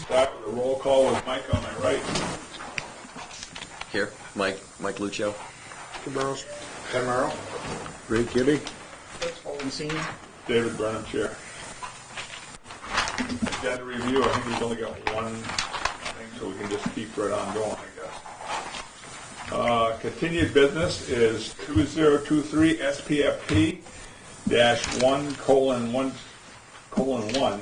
Start with a roll call with Mike on my right. Here, Mike Lucio. Ken Merrill. Ray Kitty. David Brennan, Chair. Agenda review, I think we've only got one thing, so we can just keep right on going, I guess. Continued business is 2023 SPFP-1:1,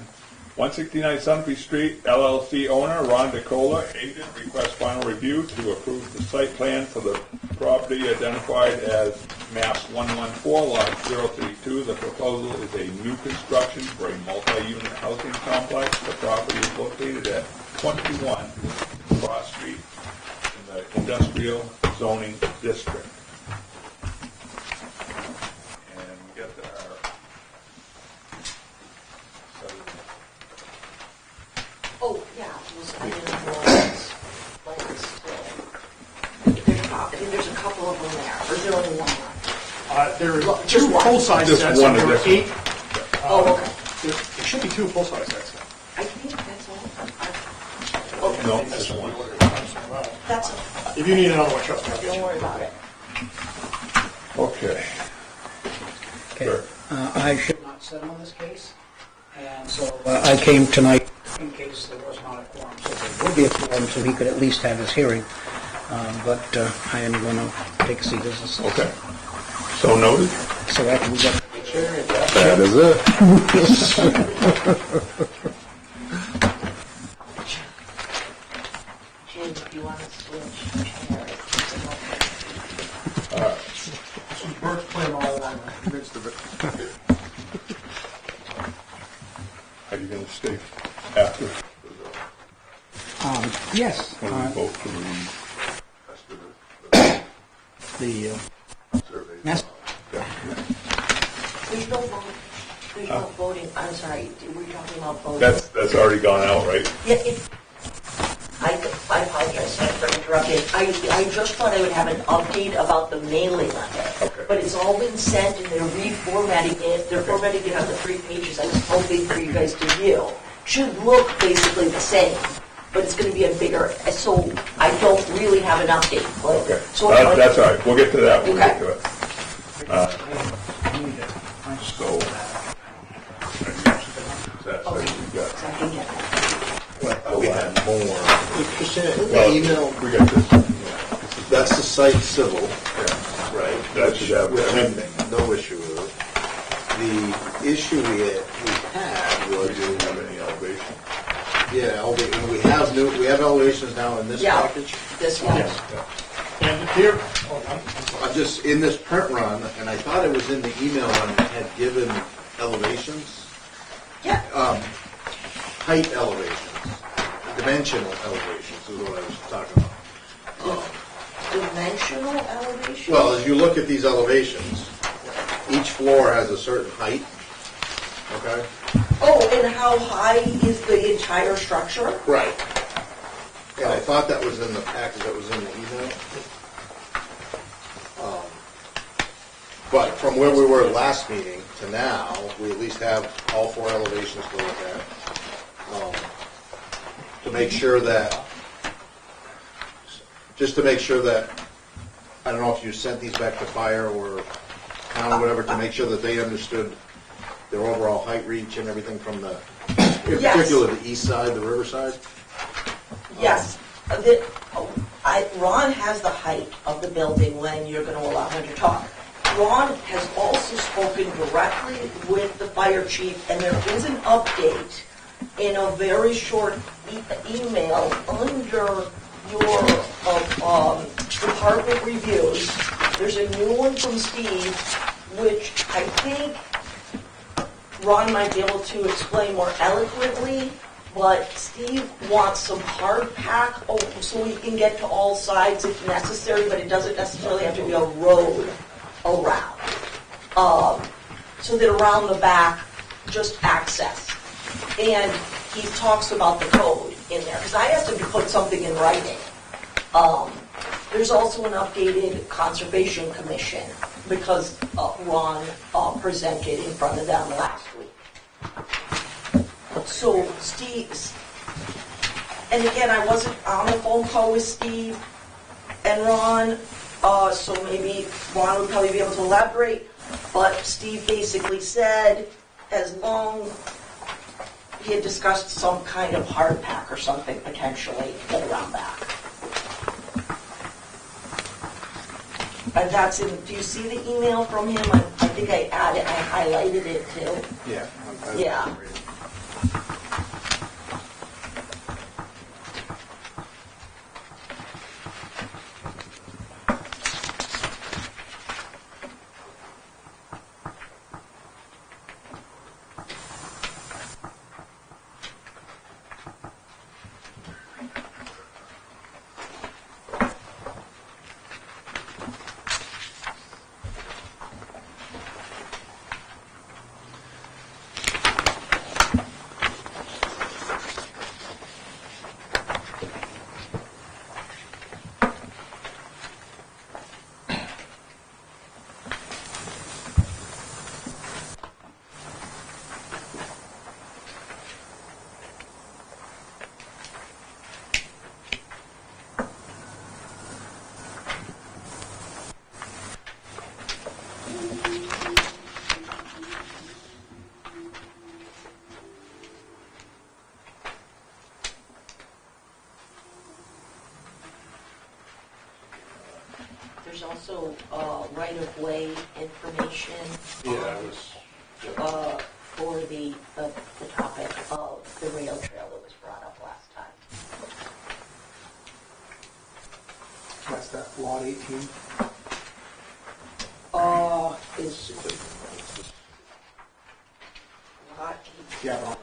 169 Sunapee Street, LLC owner Ron DeCola, agent, request final review to approve the site plan for the property identified as Mass 114, Lot 032. The proposal is a new construction for a multi-unit housing complex. The property is located at 21 Cross Street in the industrial zoning district. And we get our Oh, yeah, I think there's a couple of them there, or is there only one? There Look, are just two one. full-size Just sets, one and there were of 8. Oh, okay. There should be 2 full-size sets. I think that's all. No, just one. That's, If you need another one, trust me, I'll get don't you. worry about it. Okay. Sure. I should not sit on this case, and so I came tonight in case there was not a quorum, so there would be a quorum, so he could at least have his hearing. But I am going to take a seat as a... Okay. So noted. So after we get... That is it. Jim, if you want to switch chairs. Some birch plan all along the midst of it. Are you going to stay after? Yes, When we vote for the rest of the the survey? master... There's no vote, there's no voting, I'm sorry, were you talking about voting? That's already gone out, right? Yeah, I apologize for interrupting. I just thought I would have an update about the mailing letter. Okay. But it's all been sent and they're reformatting it. They're formatting it on the 3 pages I was hoping for you guys to view. Should look basically the same, but it's going to be a bigger, so I don't really have an update. But, Okay. so That's all right. We'll get to that when we Okay. get to it. So, that's what you got. I can get it. We had more. Christina, in the Well, email, we got this. that's the site civil, Yeah. right? That should have Which I everything. have no issue with. The issue we had was, We didn't have any elevation. we have elevations now in this Yeah. package. This one. And here, I'm just in this print run, and I thought it was in the email when it had given elevations, Yeah. height elevations, dimensional elevations is what I was talking about. Dimensional elevation? Well, as you look at these elevations, each floor has a certain height, okay? Oh, and how high is the entire structure? Right. Yeah, I thought that was in the package that was in the email. But from where we were last meeting to now, we at least have all 4 elevations to look at. To make sure that, I don't know if you sent these back to fire or town or whatever, to make sure that they understood their overall height reach and everything from the, in Yes. particular, the east side, the riverside. Yes. Ron has the height of the building when you're going to allow him to talk. Ron has also spoken directly with the fire chief, and there is an update in a very short email under your department reviews. There's a new one from Steve, which I think Ron might be able to explain more eloquently, but Steve wants some hard pack so he can get to all sides if necessary, but it doesn't necessarily have to be a road around. So that around the back, just access. And he talks about the code in there, because I asked him to put something in writing. There's also an updated Conservation Commission, because Ron presented in front of them last week. So Steve, And again, I wasn't on the phone call with Steve and Ron, so maybe Ron would probably be able to elaborate, but Steve basically said, as long, he had discussed some kind of hard pack or something potentially to get around back. And that's in, do you see the email from him? I think I highlighted it too. Yeah. Yeah. There's also right-of-way information Yeah, it was, for the topic of the rail trail that was brought up last time. That's that lot 18. Is lot 18. Yeah, on the map.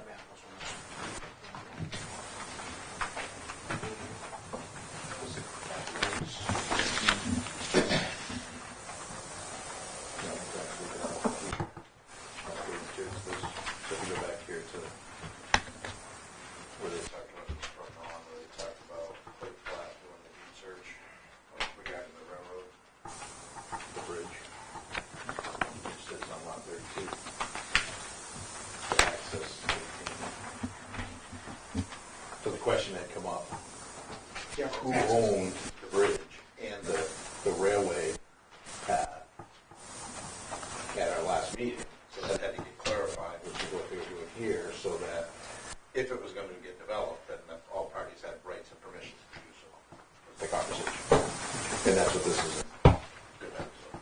So if you go back here to where they talked about this from on, where they talked about Lake Flat doing the research regarding the railroad, the bridge, which sits on lot 32. The access to 18. So the question had come up, Yeah. who owned the bridge and the railway path at our last meeting? So that had to get clarified, which is what they were doing here, so that if it was going to get developed, then all parties had rights and permissions to do so. The conversation. And that's what this is. Good episode.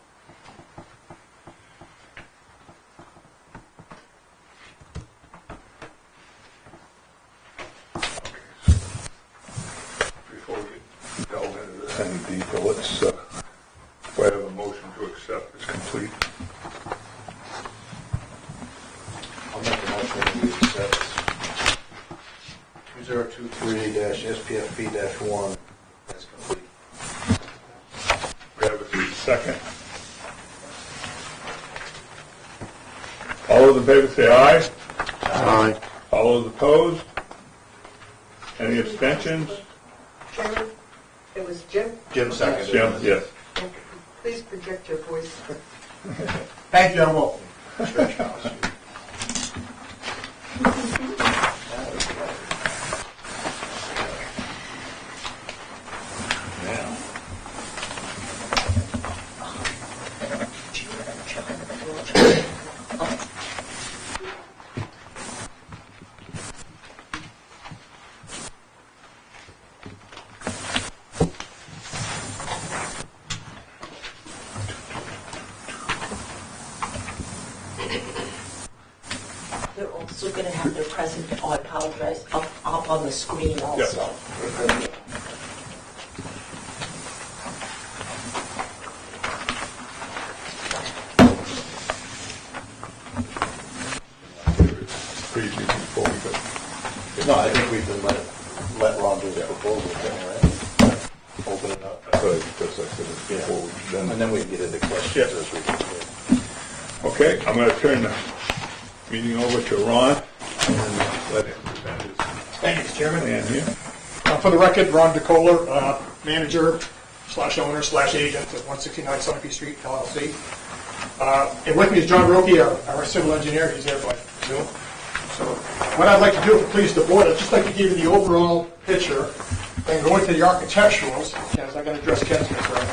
Before we delve into this any deeper, let's, if I have a motion to accept as complete. I'll make a motion that we accept 2023-SPFP-1 as complete. We have a second. All those in favor say aye. Aye. All those opposed? Any abstentions? Chairman, it was Jim. Jim seconded. Jim, yes. Please project your voice. Thank you, I will. Church house. Now, They're also going to have their present, oh, I apologize, up on the screen also. preview before we go. No, I think we can let Ron do the proposal thing, right? Open it up. That's what I said before we, And then, then we can get into questions as we go through. okay, I'm gonna turn the meeting over to Ron and let him present his Thank you, Mr. Chairman. plan here. For the record, Ron DeCola, manager/owner/agent at 169 Sunapee Street, LLC. And with me is John Roki, our civil engineer. He's there by Zoom. So what I'd like to do, if it pleases the board, I'd just like to give you the overall picture, then go into the architecturals, as I'm going to address Ken's concern.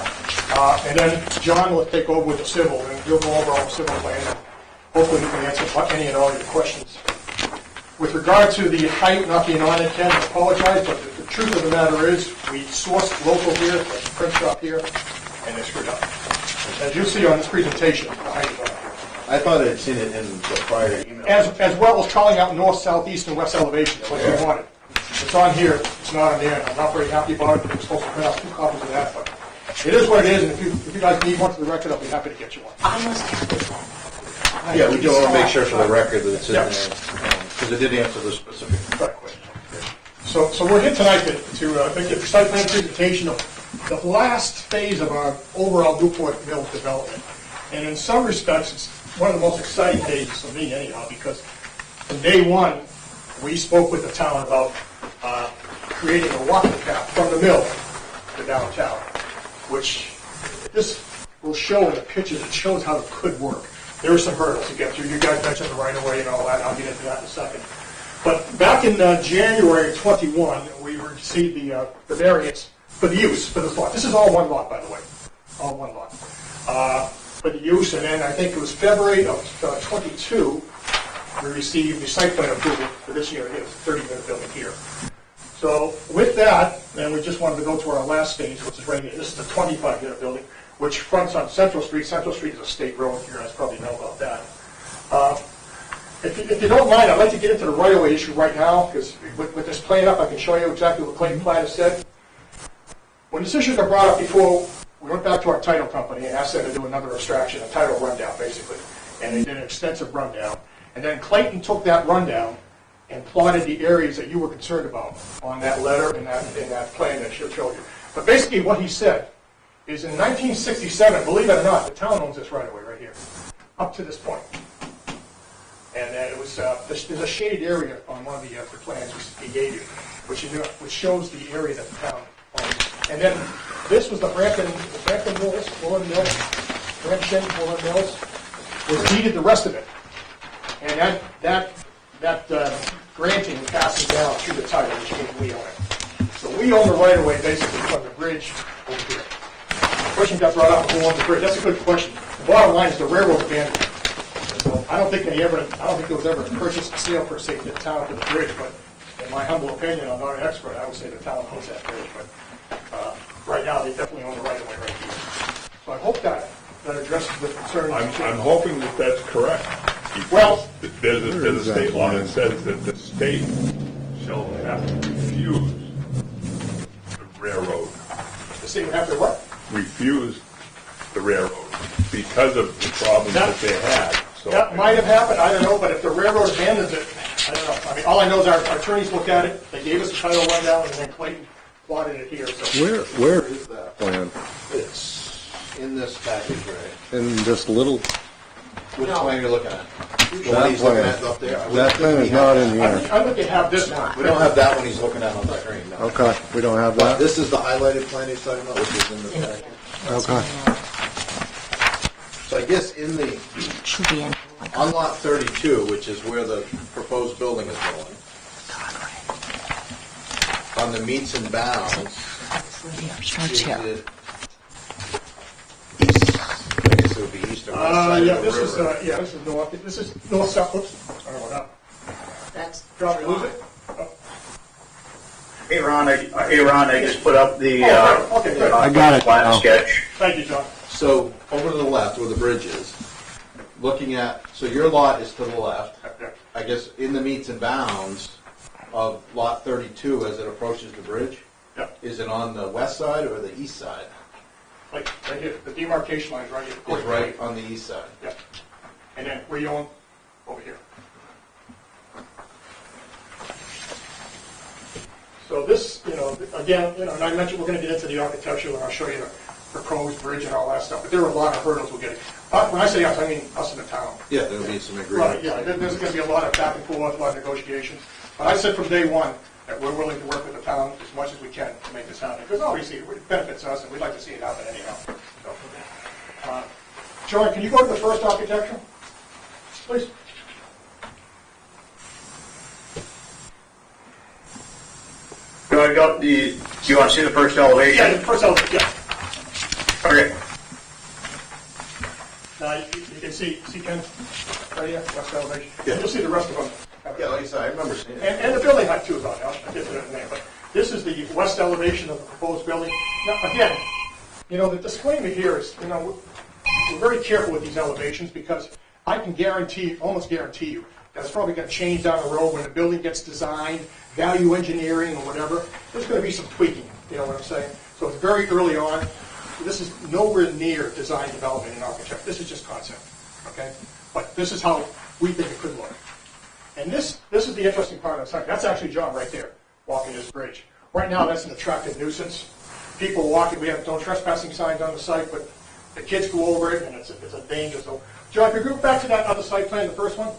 And then John will take over with the civil, and he'll go over our civil plan, and hopefully we can answer any and all your questions. With regard to the height not being on it, Ken, I apologize, but the truth of the matter is, we sourced local here, like the print shop here, and they screwed up. As you see on this presentation, the height is on here. I thought I'd seen it in the prior email. As well as calling out north, south, east, and west elevation, what you wanted. It's on here, it's not on there, I'm not very happy about it, I'm supposed to print out 2 copies of that, but it is what it is, and if you guys need one for the record, I'll be happy to get you one. I must have that. Yeah, we do want to make sure for the record that it's in Yep. there, because it did answer the specific question. So we're here tonight to make a site plan presentation of the last phase of our overall Newport Mill development. And in some respects, it's one of the most exciting phases for me anyhow, because from day one, we spoke with the town about creating a walking path from the mill to downtown, which this will show in the pictures. It shows how it could work. There are some hurdles to get through. You guys mentioned the right-of-way and all that. I'll get into that in a second. But back in January 21, we received the variance for the use for this lot. This is all one lot, by the way. All one lot. For the use, and then I think it was February of 22, we received the site plan approval for this year. It was a 30-unit building here. So with that, then we just wanted to go to our last stage, which is right here. This is the 25-unit building, which fronts on Central Street. Central Street is a state road. You guys probably know about that. If you don't mind, I'd like to get into the right-of-way issue right now, because with this plan up, I can show you exactly what Clayton Platt has said. When this issue got brought up before, we went back to our title company and asked them to do another abstraction, a title rundown, basically. And they did an extensive rundown. And then Clayton took that rundown and plotted the areas that you were concerned about on that letter and that plan that she'll show you. But basically what he said is in 1967, believe it or not, the town owns this right-of-way right here, up to this point. And it was there's a shaded area on one of the plans he gave you, which shows the area that the town owns. And then this was the Brampton Mills, Woolen Mills, Brampton Woolen Mills, was deeded the rest of it. And that granting passes down through the title, which means we own it. So we own the right-of-way basically from the bridge over here. The question got brought up, who owns the bridge? That's a good question. The bottom line is the railroad abandoned it. So I don't think there was ever a purchase and sale per se to the town for the bridge, but in my humble opinion, I'm not an expert, I would say the town owns that bridge, but right now they definitely own the right-of-way right here. So I hope that addresses the concern. I'm hoping that that's correct. Well, There's a state law that says that the state shall have to refuse the railroad, the state would have to what? refuse the railroad because of the problems that they had. So That might have happened, I don't know, but if the railroad abandons it, I don't know. I mean, all I know is our attorneys looked at it, they gave us a title rundown, and then Clayton plotted it here, so. Where is that plan? It's in this package, right? In this little, Which plan you're looking at? The That one he's looking plan. at up there? I wouldn't that think plan we is have not that. in here. I think they have this one. We don't have that one he's looking at on the screen, no. Okay, we don't have But that? this is the highlighted plan he's talking about, which is in the package. Okay. So I guess in the, Should be in. on lot 32, which is where the proposed building is going, on the meets and bounds, Starts is here. it east, I guess it would be east or west side Yeah, of the this is, river. this is north, south, oops, I don't know what up. That's Drop it, lose it? Hey Ron, I just put up the Okay, good. I got it plan now. sketch. Thank you, John. So over to the left where the bridge is, looking at, so your lot is to the left. I guess in the meets and bounds of lot 32 as it approaches the bridge, Yep. is it on the west side or the east side? Like, right here, the demarcation line is right here. It's right on the east side. Yeah. And then where you own, over here. So this, again, and I mentioned we're gonna get into the architecture, and I'll show you the proposed bridge and all that stuff, but there are a lot of hurdles we're getting. When I say us, I mean us in the town. Yeah, there'll be some Right, agreement. yeah, there's gonna be a lot of back and forth, a lot of negotiations. But I said from day one that we're willing to work with the town as much as we can to make this happen, because obviously it benefits us, and we'd like to see it happen anyhow. So, Joy, can you go to the first architecture, please? want to go, do you want to see the first Yeah, elevation? the first element, yeah. Okay. Now, you can see Ken, right here, west elevation. Yeah. You'll see the rest of them. Yeah, like I said, I remember seeing it. And the building height too is on there. I'll get to that in a minute. But this is the west elevation of the proposed building. Now, again, you know, the disclaimer here is, you know, we're very careful with these elevations because I can guarantee, almost guarantee you, that it's probably going to change down the road when the building gets designed, value engineering or whatever. There's going to be some tweaking, you know what I'm saying? So it's very early on. This is nowhere near design development and architect. This is just concept, okay? But this is how we think it could look. And this is the interesting part of the site. That's actually John right there, walking this bridge. Right now, that's an attractive nuisance. People walking, we have no trespassing signs on the site, but the kids go over it, and it's a danger. So, John, if you go back to that other site plan, the first one,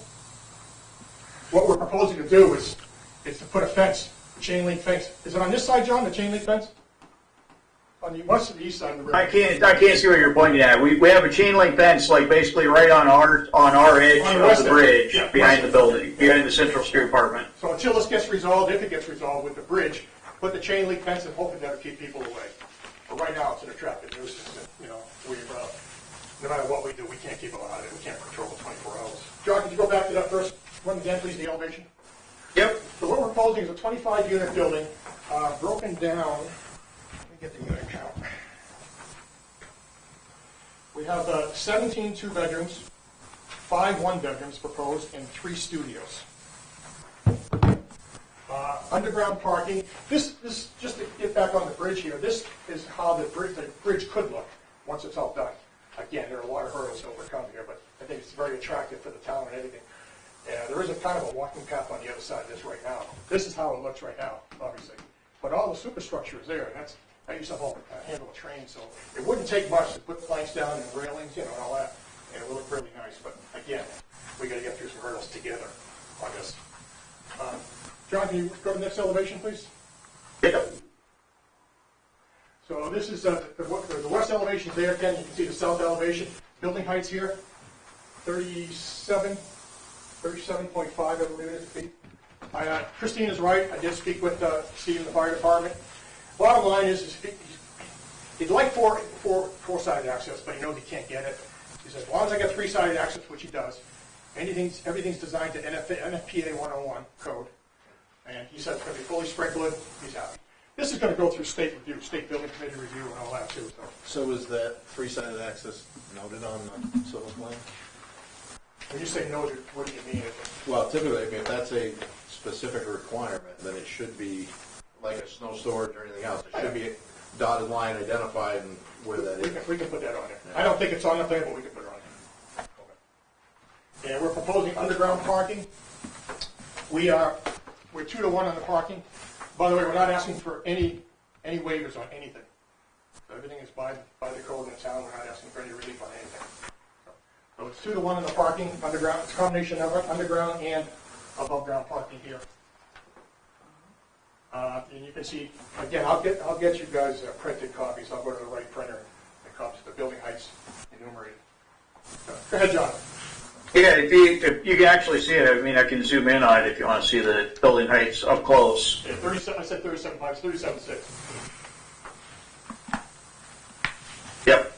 what we're proposing to do is to put a fence, a chain link fence. Is it on this side, John, the chain link fence? On the west or the east side of the river? I can't see where you're pointing at. We have a chain link fence, like basically right on our edge On the of west the end. bridge, Yeah, behind west the end. building, behind the Central Street apartment. So until this gets resolved, if it gets resolved with the bridge, put the chain link fence and hopefully that'll keep people away. But right now, it's an attractive nuisance, and, you know, no matter what we do, we can't keep them out of it. We can't control it 24 hours. John, could you go back to that first one again, please, the elevation? Yep. So what we're proposing is a 25-unit building, broken down, let me get the unit count. We have 17 two-bedrooms, 5 one-bedrooms proposed, and 3 studios. Underground parking. This, just to get back on the bridge here, this is how the bridge could look once it's all done. Again, there are a lot of hurdles to overcome here, but I think it's very attractive for the town and everything. There is a kind of a walking path on the other side of this right now. This is how it looks right now, obviously. But all the superstructure is there, and I used to handle a train, so it wouldn't take much to put planks down and railings, you know, and all that, and it will look really nice. But again, we got to get through some hurdles together on this. John, can you go to the next elevation, please? Yep. So this is the west elevation there, Ken. You can see the south elevation. Building heights here, 37.5, I believe it is, feet. Christine is right. I did speak with Steve in the fire department. Bottom line is he'd like four-sided access, but he knows he can't get it. He says, as long as I get 3-sided access, which he does, everything's designed to NFPA 101 code. And he said it's going to be fully sprinkled. He's happy. This is going to go through state review, state building committee review, and all that too. So is that 3-sided access noted on the civil plan? When you say noted, what do you mean? Well, typically, I mean, if that's a specific requirement, then it should be like a snow storage or anything else. It should be a dotted line identified and where that is. We can put that on there. I don't think it's on the plan, but we can put it on there. And we're proposing underground parking. We're 2-1 on the parking. By the way, we're not asking for any waivers on anything. So everything is by the code in the town. We're not asking for any relief on anything. So it's 2-1 on the parking, underground. It's a combination of underground and above ground parking here. And you can see, again, I'll get you guys printed copies. I'll go to the right printer and copies of the building heights enumerated. Go ahead, John. Yeah, if you can actually see it, I mean, I can zoom in on it if you want to see the building heights up close. Yeah, 37. I said 37.5. It's 37.6. Yep.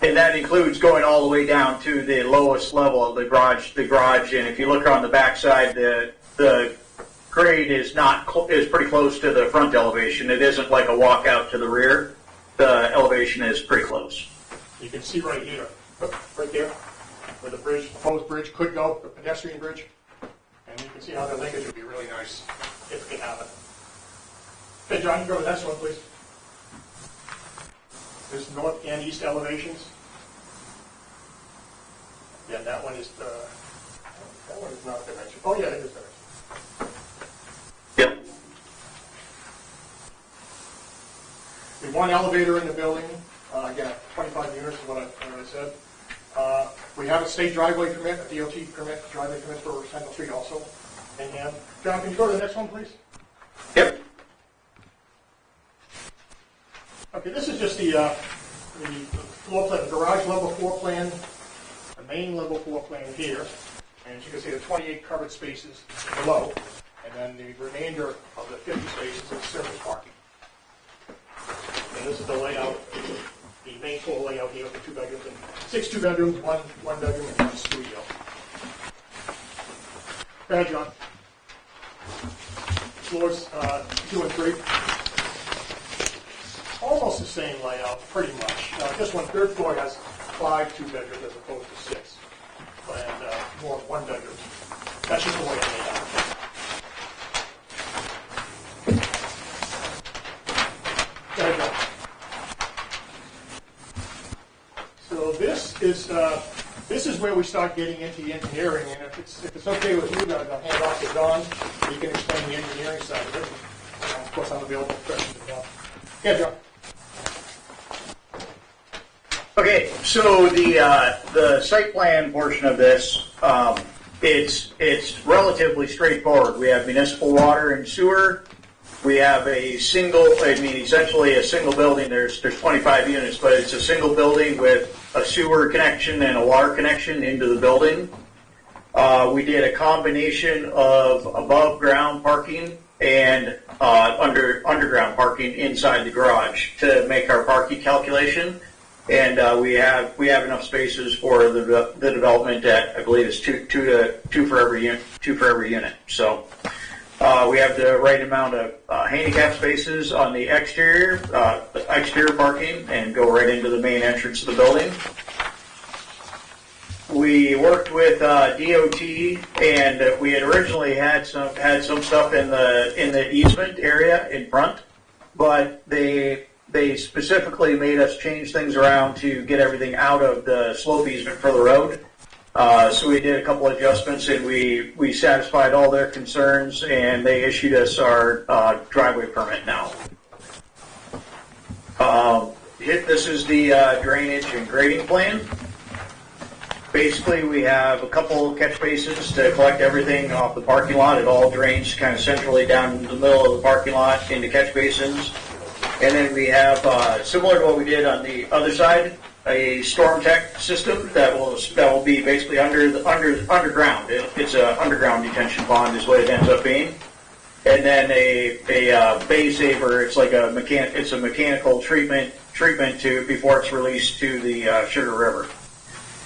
And that includes going all the way down to the lowest level of the garage, and if you look on the backside, the grade is pretty close to the front elevation. It isn't like a walkout to the rear. The elevation is pretty close. You can see right here, right there, where the proposed bridge could go, the pedestrian bridge. And you can see how the linkage would be really nice if it can happen. Okay, John, you go to the next one, please. There's north and east elevations. Yeah, that one is not dimensioned. Oh, yeah, it is dimensioned. Yep. We have one elevator in the building. Again, 25 units is what I said. We have a state driveway permit, a DOT permit, driveway permit for Central Street also. And John, can you go to the next one, please? Yep. Okay, this is just the floor plan, the garage level floor plan, the main level floor plan here. And as you can see, the 28 covered spaces below, and then the remainder of the 50 spaces is surface parking. And this is the layout, the main floor layout here with the 2 bedrooms, and 6 2-bedrooms, one bedroom, and 1 studio. Go ahead, John. Floors 2 and 3. Almost the same layout, pretty much. This one, third floor has 5 2-bedrooms as opposed to 6, and more 1 bedrooms. That's just the way it's laid out. Go ahead, John. So this is where we start getting into the engineering, and if it's okay with you guys, I'll hand off to Don. He can explain the engineering side of it. Of course, I'm available for questions as well. Yeah, John. Okay, so the site plan portion of this, it's relatively straightforward. We have municipal water and sewer. We have essentially a single building. There's 25 units, but it's a single building with a sewer connection and a water connection into the building. We did a combination of above ground parking and underground parking inside the garage to make our parking calculation. And we have enough spaces for the development at, I believe it's two for every unit. So we have the right amount of handicap spaces on the exterior parking, and go right into the main entrance of the building. We worked with DOT, and we had originally had some stuff in the easement area in front, but they specifically made us change things around to get everything out of the slope easement for the road. So we did a couple adjustments, and we satisfied all their concerns, and they issued us our driveway permit now. This is the drainage and grading plan. Basically, we have a couple catch basins to collect everything off the parking lot. It all drains kind of centrally down the middle of the parking lot into catch basins. And then we have, similar to what we did on the other side, a storm tech system that will be basically underground. It's an underground detention pond is what it ends up being. And then a bay saver. It's like a mechanical treatment before it's released to the Sugar River.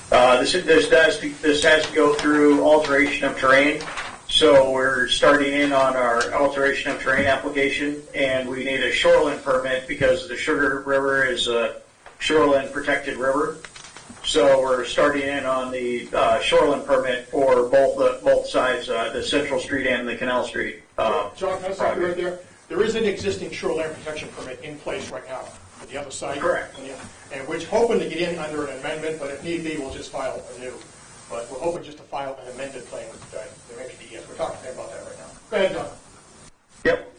This has to go through alteration of terrain. So we're starting in on our alteration of terrain application, and we need a shoreline permit because the Sugar River is a shoreline protected river. So we're starting in on the shoreline permit for both sides, the Central Street and the Canal Street. John, can I stop you right there? There is an existing shoreline protection permit in place right now for the other side. Correct. And we're hoping to get in under an amendment, but if need be, we'll just file a new. But we're hoping just to file an amended plan with the MPDS. We're talking about that right now. Go ahead, John. Yep.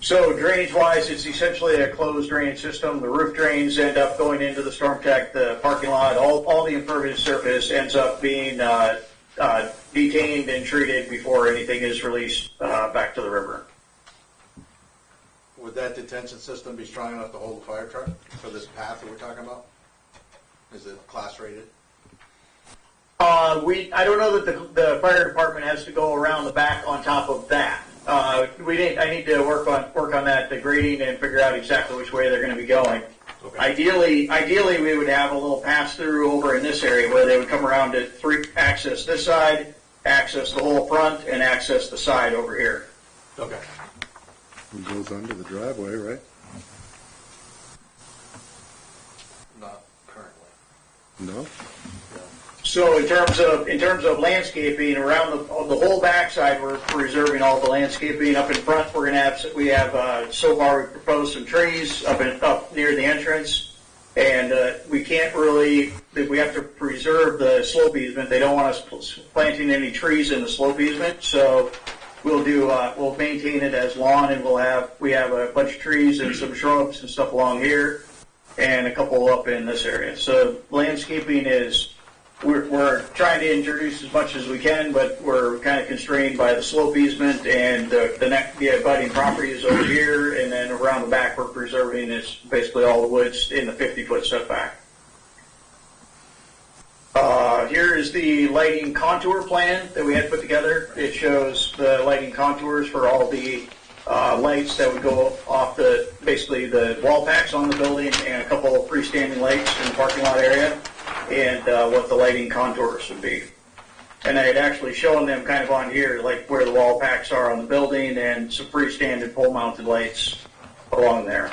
So drainage-wise, it's essentially a closed drainage system. The roof drains end up going into the storm tech, the parking lot. All the impervious surface ends up being detained and treated before anything is released back to the river. Would that detention system be strong enough to hold a fire truck for this path that we're talking about? Is it class rated? I don't know that the fire department has to go around the back on top of that. I need to work on that, the grading, and figure out exactly which way they're going to be going. Okay. Ideally, we would have a little pass through over in this area where they would come around to access this side, access the whole front, and access the side over here. Okay. It goes under the driveway, right? Not currently. No? So in terms of landscaping around the whole backside, we're preserving all the landscaping. Up in front, we have so far we've proposed some trees up near the entrance, and we have to preserve the slope easement. They don't want us planting any trees in the slope easement, so we'll maintain it as lawn, and we have a bunch of trees and some shrubs and stuff along here, and a couple up in this area. So landscaping is. We're trying to introduce as much as we can, but we're kind of constrained by the slope easement, and the abutting property is over here, and then around the back we're preserving is basically all the woods in the 50-foot setback. Here is the lighting contour plan that we had put together. It shows the lighting contours for all the lights that would go off basically the wall packs on the building and a couple of freestanding lights in the parking lot area, and what the lighting contours would be. And I had actually shown them kind of on here, like where the wall packs are on the building and some freestanding pole-mounted lights along there.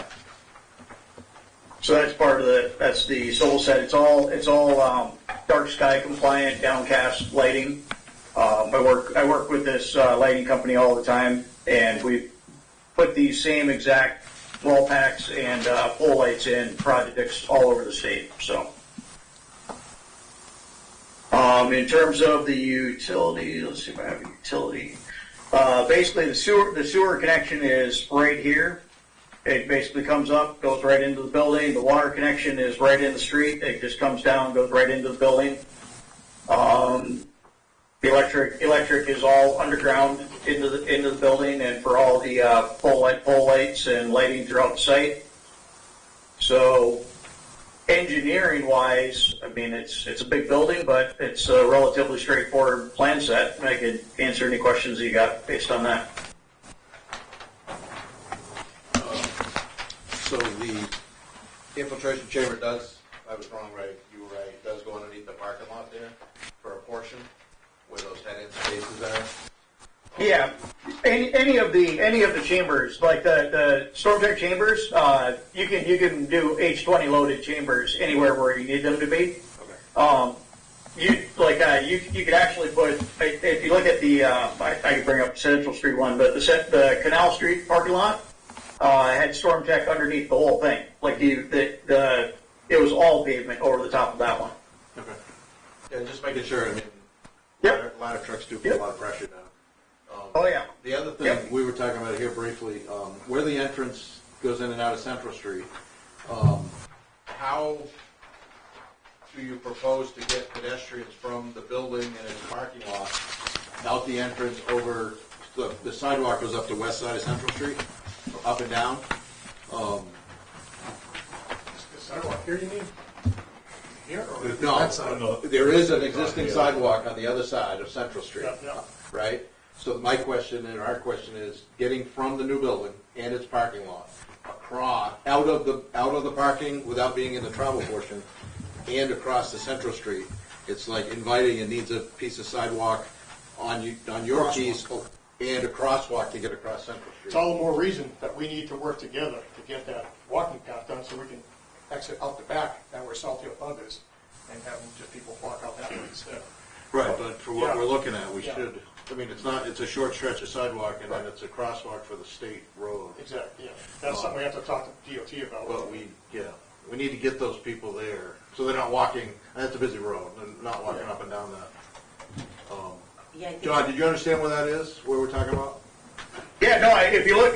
So that's part of that's the Soul set. It's all dark sky compliant, downcast lighting. I work with this lighting company all the time, and we put these same exact wall packs and pole lights in projects all over the state. So, in terms of the utility, let's see if I have a utility. Basically, the sewer connection is right here. It basically comes up, goes right into the building. The water connection is right in the street. It just comes down, goes right into the building. The electric is all underground into the building, and for all the pole lights and lighting throughout the site. So, engineering-wise, I mean, it's a big building, but it's a relatively straightforward plan set. And I could answer any questions you got based on that. So the infiltration chamber does, I was wrong, right, you were right, does go underneath the parking lot there for a portion where those head-in spaces are? Yeah, any of the chambers, like the storm-type chambers, you can do H20 loaded chambers anywhere where you need them to be. Okay. You could actually put, if you look at the I could bring up Central Street one, but the Canal Street parking lot had storm tech underneath the whole thing. Like it was all pavement over the top of that one. Okay. Yeah, just making sure, I mean, Yep. a lot of trucks do feel Yep. a lot of pressure now. Oh yeah. The other thing Yep. we were talking about here briefly, where the entrance goes in and out of Central Street, how do you propose to get pedestrians from the building and its parking lot out the entrance over, the sidewalk goes up the west side of Central Street, up and down? The sidewalk here, you mean? Here or No, that side? there is an existing sidewalk on the other side of Central Street, Yeah, yeah. right? So my question and our question is, getting from the new building and its parking lot across, out of the parking without being in the travel portion, and across the Central Street, it's like inviting, it needs a piece of sidewalk on your piece and a crosswalk to get across Central It's Street. all the more reason that we need to work together to get that walking path done so we can exit out the back, down where South Hill Pub is, and have just people walk out that way instead. Right, but for what Yeah. we're looking at, we Yeah. should, I mean, it's a short stretch of sidewalk and then it's a crosswalk for the state road. Exactly, yeah. That's something we have to talk to DOT about. But we need to get those people there, so they're not walking, and it's a busy road, and not walking up and down that. Yeah, I think- John, did you understand where that is, where we're talking about? Yeah, no, if you look,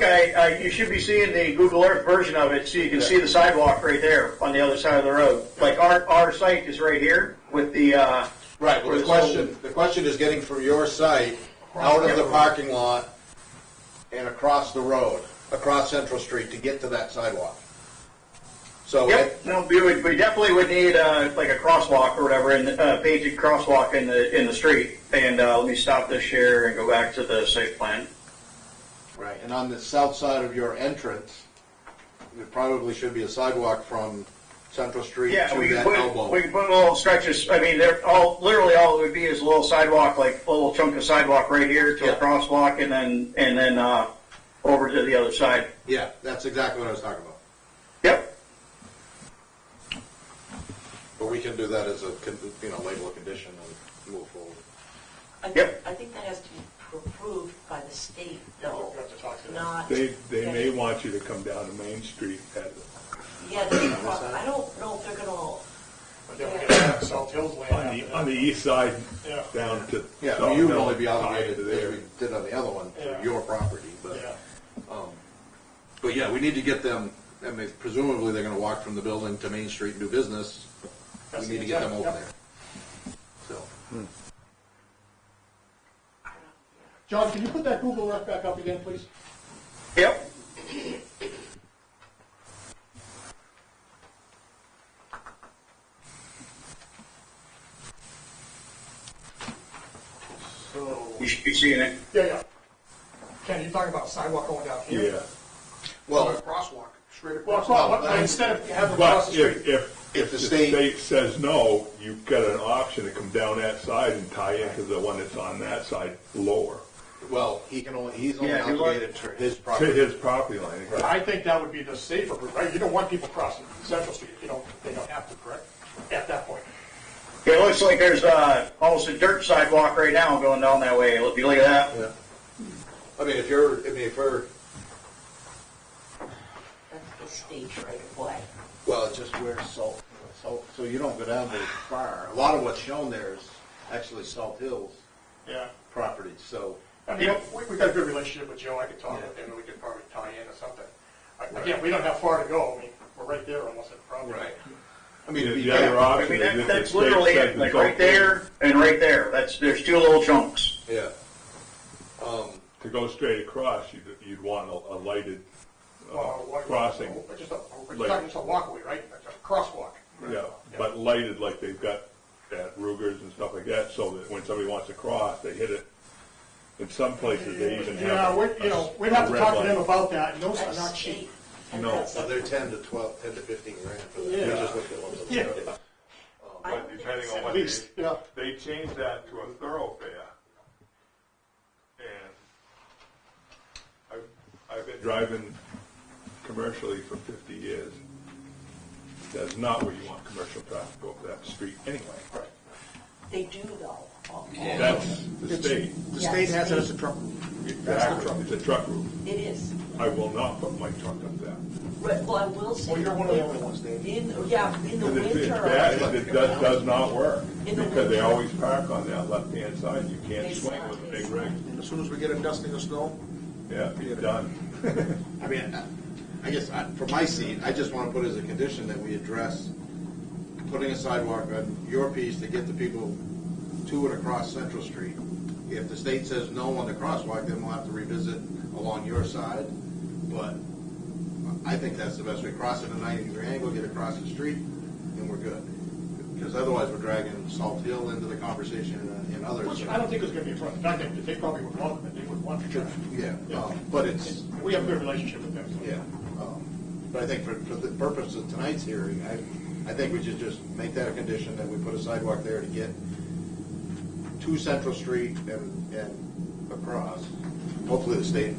you should be seeing the Google Earth version of it, so you can see the sidewalk right there on the other side of the road. Like our site is right here with the, Right, well, the question is getting from your site out of the parking lot and across the road, across Central Street to get to that sidewalk. So, Yep, no, we definitely would need, like a crosswalk or whatever, painted crosswalk in the street. And, let me stop this share and go back to the site plan. right, and on the south side of your entrance, there probably should be a sidewalk from Central Street Yeah, to we can that put elbow. little stretches, I mean, literally all it would be is a little sidewalk, like a little chunk of sidewalk right here to Yeah. a crosswalk and then, over to the other side. Yeah, that's exactly what I was talking about. Yep. But we can do that as a, label a condition and move forward. I think that has to be approved by the state, though, We have to talk to them. not. They may want you to come down to Main Street at Yeah, I don't know if they're gonna, But then we get that South Hills land after on the that. east side Yeah. down to. Yeah, South you would Hill, only be tied obligated, to as there. we did on the other one, Yeah. for your property, but, Yeah. but yeah, we need to get them, I mean, presumably they're gonna walk from the building to Main Street and do business. We That's need the to get them intent, over yep. there. So, John, can you put that Google Earth back up again, please? Yep. So, You should be seeing it. yeah. Ken, you talking about sidewalk going down here? Yeah. Well, Crosswalk, straight across. Well, instead of having them across But the street. if the state says no, you've got an option to come down that side and tie into the one that's on that side lower well, he's only Yeah, if you look- obligated to his to property. his property line. I think that would be the safer route, right? You don't want people crossing Central Street, they don't have to, correct? At that point. It looks like there's almost a dirt sidewalk right now going down that way. If you look at that. Yeah. I mean, if we're, That's the state right away. well, it's just where Salt, so you don't go down very far. A lot of what's shown there is actually Salt Hills Yeah. property, so. I mean, we got a good relationship with Joe, I could talk with him, and we could probably tie in or something. Again, we don't have far to go, I mean, we're right there almost at the property. Right. I mean, The other I option mean, is if the that's state literally says it, it's like right okay there and right there. There's two little chunks. Yeah. to go straight across, you'd want a lighted crossing. Just a walkway, right? A crosswalk. Yeah, but lighted like they've got at Ruger's and stuff like that, so that when somebody wants to cross, they hit it. In some places, they even Yeah, have we'd have to red talk to light. them about that, and those are That's not state. cheap. And No. that's- So they're 10 to 12, 10 to 15 grand for that. Yeah. We just looked at one of those. Yeah. But depending on At what least, yeah. they changed that to a thoroughfare. And I've been driving commercially for 50 years. That's not where you want commercial traffic over that street anyway. They do though. That's the state. The state has it as a truck. Exactly, it's a truck route. It is. I will not put my truck up there. Right, well, I will say. Well, you're one of the only ones, Dave. In the Because it's winter. bad, it does not work, In the because they winter. always park on that left-hand side, you can't swing with a big rig. As soon as we get a dusting of snow, Yeah, you're done. I mean, I guess, from my seat, I just want to put as a condition that we address putting a sidewalk on your piece to get the people to and across Central Street. If the state says no on the crosswalk, then we'll have to revisit along your side. But I think that's the best way. Cross at a 90-degree angle, get across the street, and we're good. Because otherwise, we're dragging Salt Hill into the conversation and others. Which I don't think it's gonna be a problem. In fact, they probably would want it, they would want to try. Yeah, but it's, We have a good relationship with them. so. yeah. But I think for the purpose of tonight's hearing, I think we should just make that a condition that we put a sidewalk there to get to Central Street and across. Hopefully the state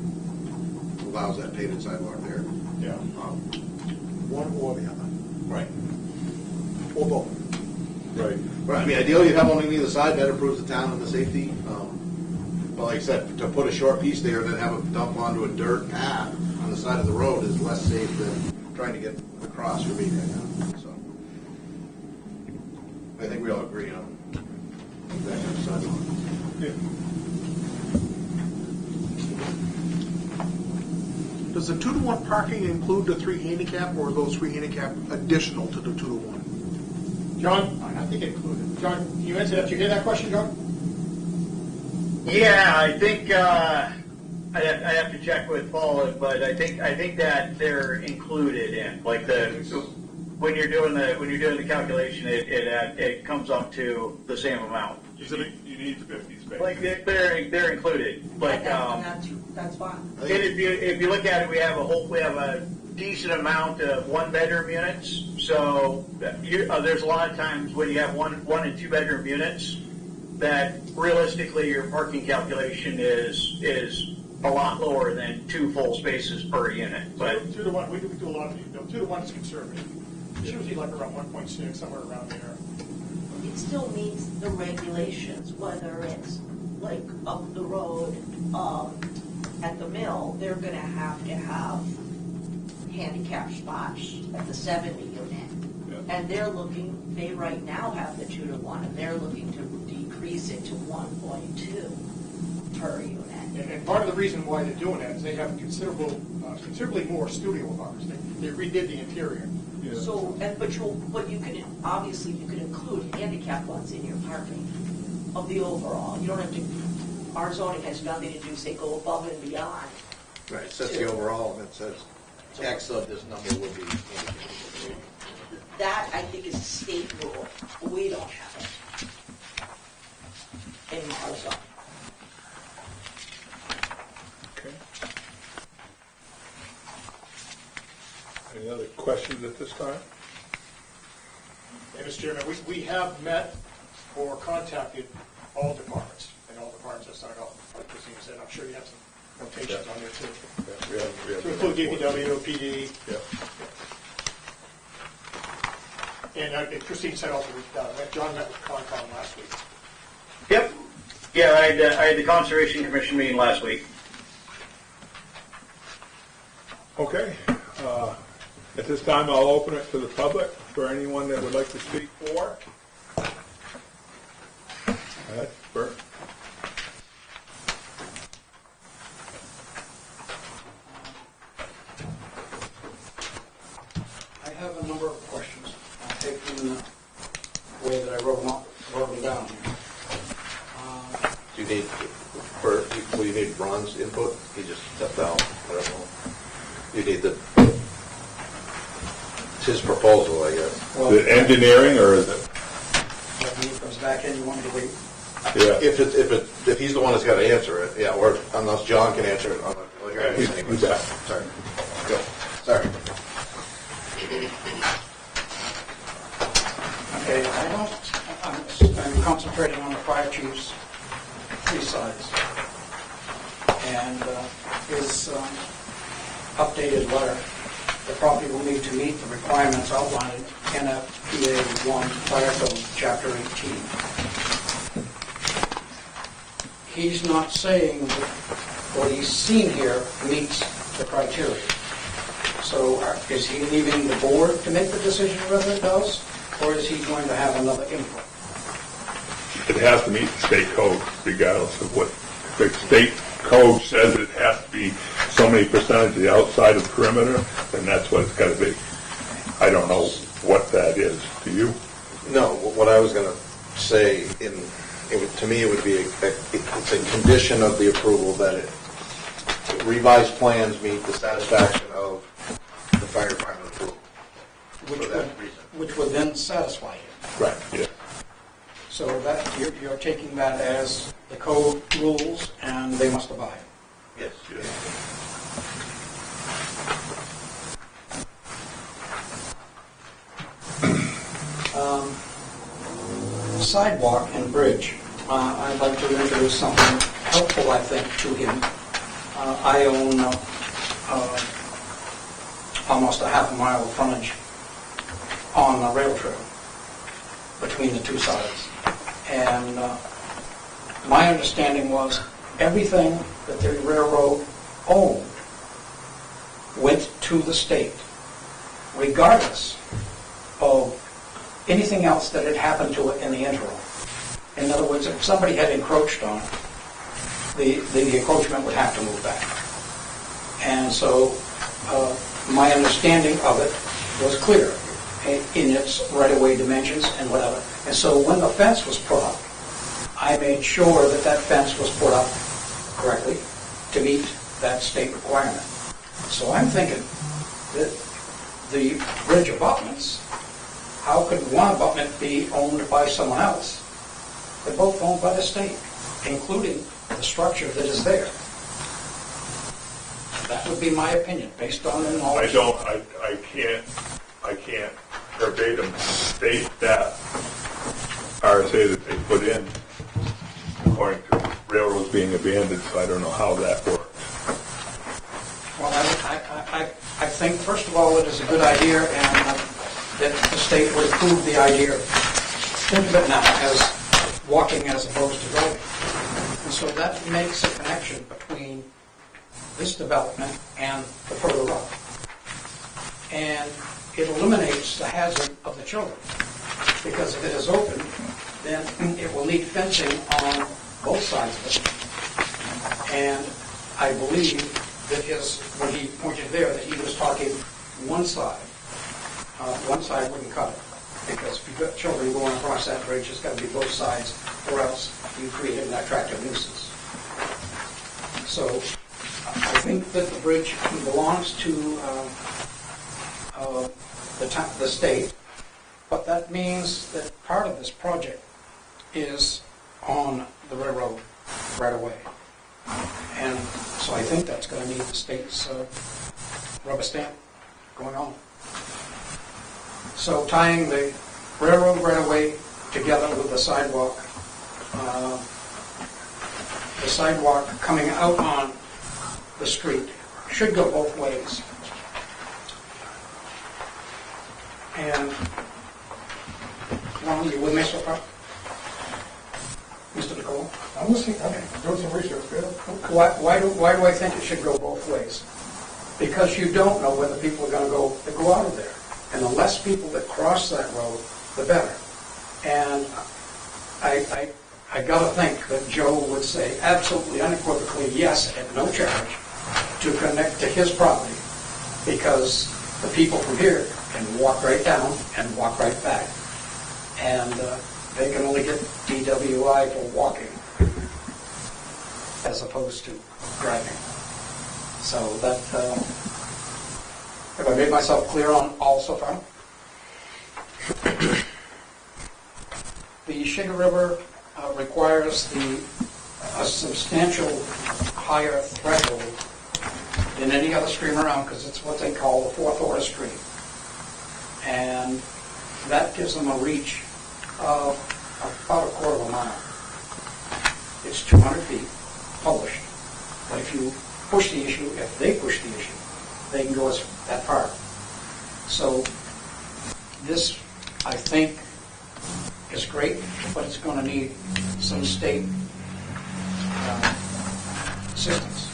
allows that paved sidewalk there. Yeah. one or the other, Right. or both. Right. But I mean, ideally, you'd have one on either side, that improves the town and the safety. But like I said, to put a short piece there and then have it dump onto a dirt path on the side of the road is less safe than trying to get across for me right now, so. I think we all agree on that kind of sidewalk. Yeah. Does the 2-to-1 parking include the 3 handicap, or are those 3 handicap additional to the 2-to-1? John, I think it included. John, can you answer that? Did you hear that question, John? Yeah, I think I have to check with Paul, but I think that they're included in like when you're doing the calculation, it comes up to the same amount. You need 50 spaces. Like they're included. Like That's fine. and if you look at it, we have a decent amount of 1-bedroom units. So there's a lot of times when you have 1 and 2-bedroom units that realistically your parking calculation is a lot lower than 2 full spaces per unit. But 2-to-1, we do a lot of these. 2-to-1 is conservative. It's usually like around 1.6, somewhere around there. It still meets the regulations, whether it's like up the road, at the mill, they're gonna have to have handicap spots at the 70 unit. Yeah. And they right now have the 2-to-1, and they're looking to decrease it to 1.2 per unit. And part of the reason why they're doing that is they have considerably more studio apartments. They redid the interior. Yeah. So, but you can, obviously, you can include handicap ones in your parking of the overall. You don't have to, our zoning has nothing to do, say, go above and beyond. Right, it sets the overall, and it says X of this number would be handicapped. That, I think, is a state rule. We don't have it in our zone. Any other questions at this time? And Mr. Chairman, we have met or contacted all departments, and all departments have signed off, like Christine said. I'm sure you have some notations on there too. Yeah, we have To include DPW, PD, Yeah. and Christine said also, John met with Concom last week. Yep. Yeah, I had the Conservation Commission meeting last week. Okay. At this time, I'll open it to the public for anyone that would like to speak for. Bert? I have a number of questions. I'll take them in the way that I wrote them down here. Do you need, will you need Ron's input? He just stepped out. I don't know. You need it's his proposal, I guess. Well, Is it engineering or is it? when he comes back in, you want me to wait? Yeah. If he's the one that's got to answer it, yeah, or unless John can answer it. I'm not gonna hear He's anything. back. Sorry. Go. Sorry. Okay, I'm concentrating on the fire chief's three sides. And his updated letter, the property will need to meet the requirements outlined in NFPA 1 Fire Code, Chapter 18. He's not saying that what he's seen here meets the criteria. So is he leaving the board to make the decision whether it does, or is he going to have another input? It has to meet the state code regardless of what the state code says. It has to be so many percentage of the outside of the perimeter, then that's what it's got to be. I don't know what that is. Do you? No, what I was going to say, to me, it would be it's a condition of the approval that revised plans meet the satisfaction of the fire department approval. Which would then satisfy you. Right. Yeah. So that you're taking that as the code rules and they must abide. Yes. Sidewalk and bridge. I'd like to introduce something helpful, I think, to him. I own almost a half a mile of frontage on a rail trail between the two sides. And my understanding was everything that the railroad owned went to the state, regardless of anything else that had happened to it in the interim. In other words, if somebody had encroached on it, the encroachment would have to move back. And so my understanding of it was clear in its right-of-way dimensions and whatever. And so when the fence was put up, I made sure that that fence was put up correctly to meet that state requirement. So I'm thinking that the bridge abutments, how could one abutment be owned by someone else? They're both owned by the state, including the structure that is there. That would be my opinion, based on the knowledge. I can't verbatim state that RSA that they put in according to railroads being abandoned, so I don't know how that works. Well, I think, first of all, it is a good idea, and that the state would approve the idea. Think of it now as walking as opposed to driving. And so that makes a connection between this development and the further up. And it eliminates the hazard of the children, because if it is open, then it will need fencing on both sides of it. And I believe that when he pointed there, that he was talking one side. One side wouldn't cut it, because if you've got children going across that bridge, it's got to be both sides, or else you create an attractive nuisance. So I think that the bridge belongs to the state, but that means that part of this project is on the railroad right away. And so I think that's going to need the state's rubber stamp. going on. So tying the railroad right-of-way together with the sidewalk coming out on the street should go both ways. And, Ron, you with me so far? Mr. Nicole? I'm listening, I'm doing some research, Bill. Why do I think it should go both ways? Because you don't know whether people are going to go out of there. And the less people that cross that road, the better. And I got to think that Joe would say absolutely unequivocally yes at no charge to connect to his property, because the people from here can walk right down and walk right back. And they can only get DWI for walking as opposed to driving. So that, have I made myself clear on all so far? The Sugar River requires a substantial higher threshold than any other stream around, because it's what they call the fourth order stream. And that gives them a reach of about a quarter of a mile. It's 200 feet published. But if you push the issue, if they push the issue, they can go as that far. So this, I think, is great, but it's going to need some state assistance.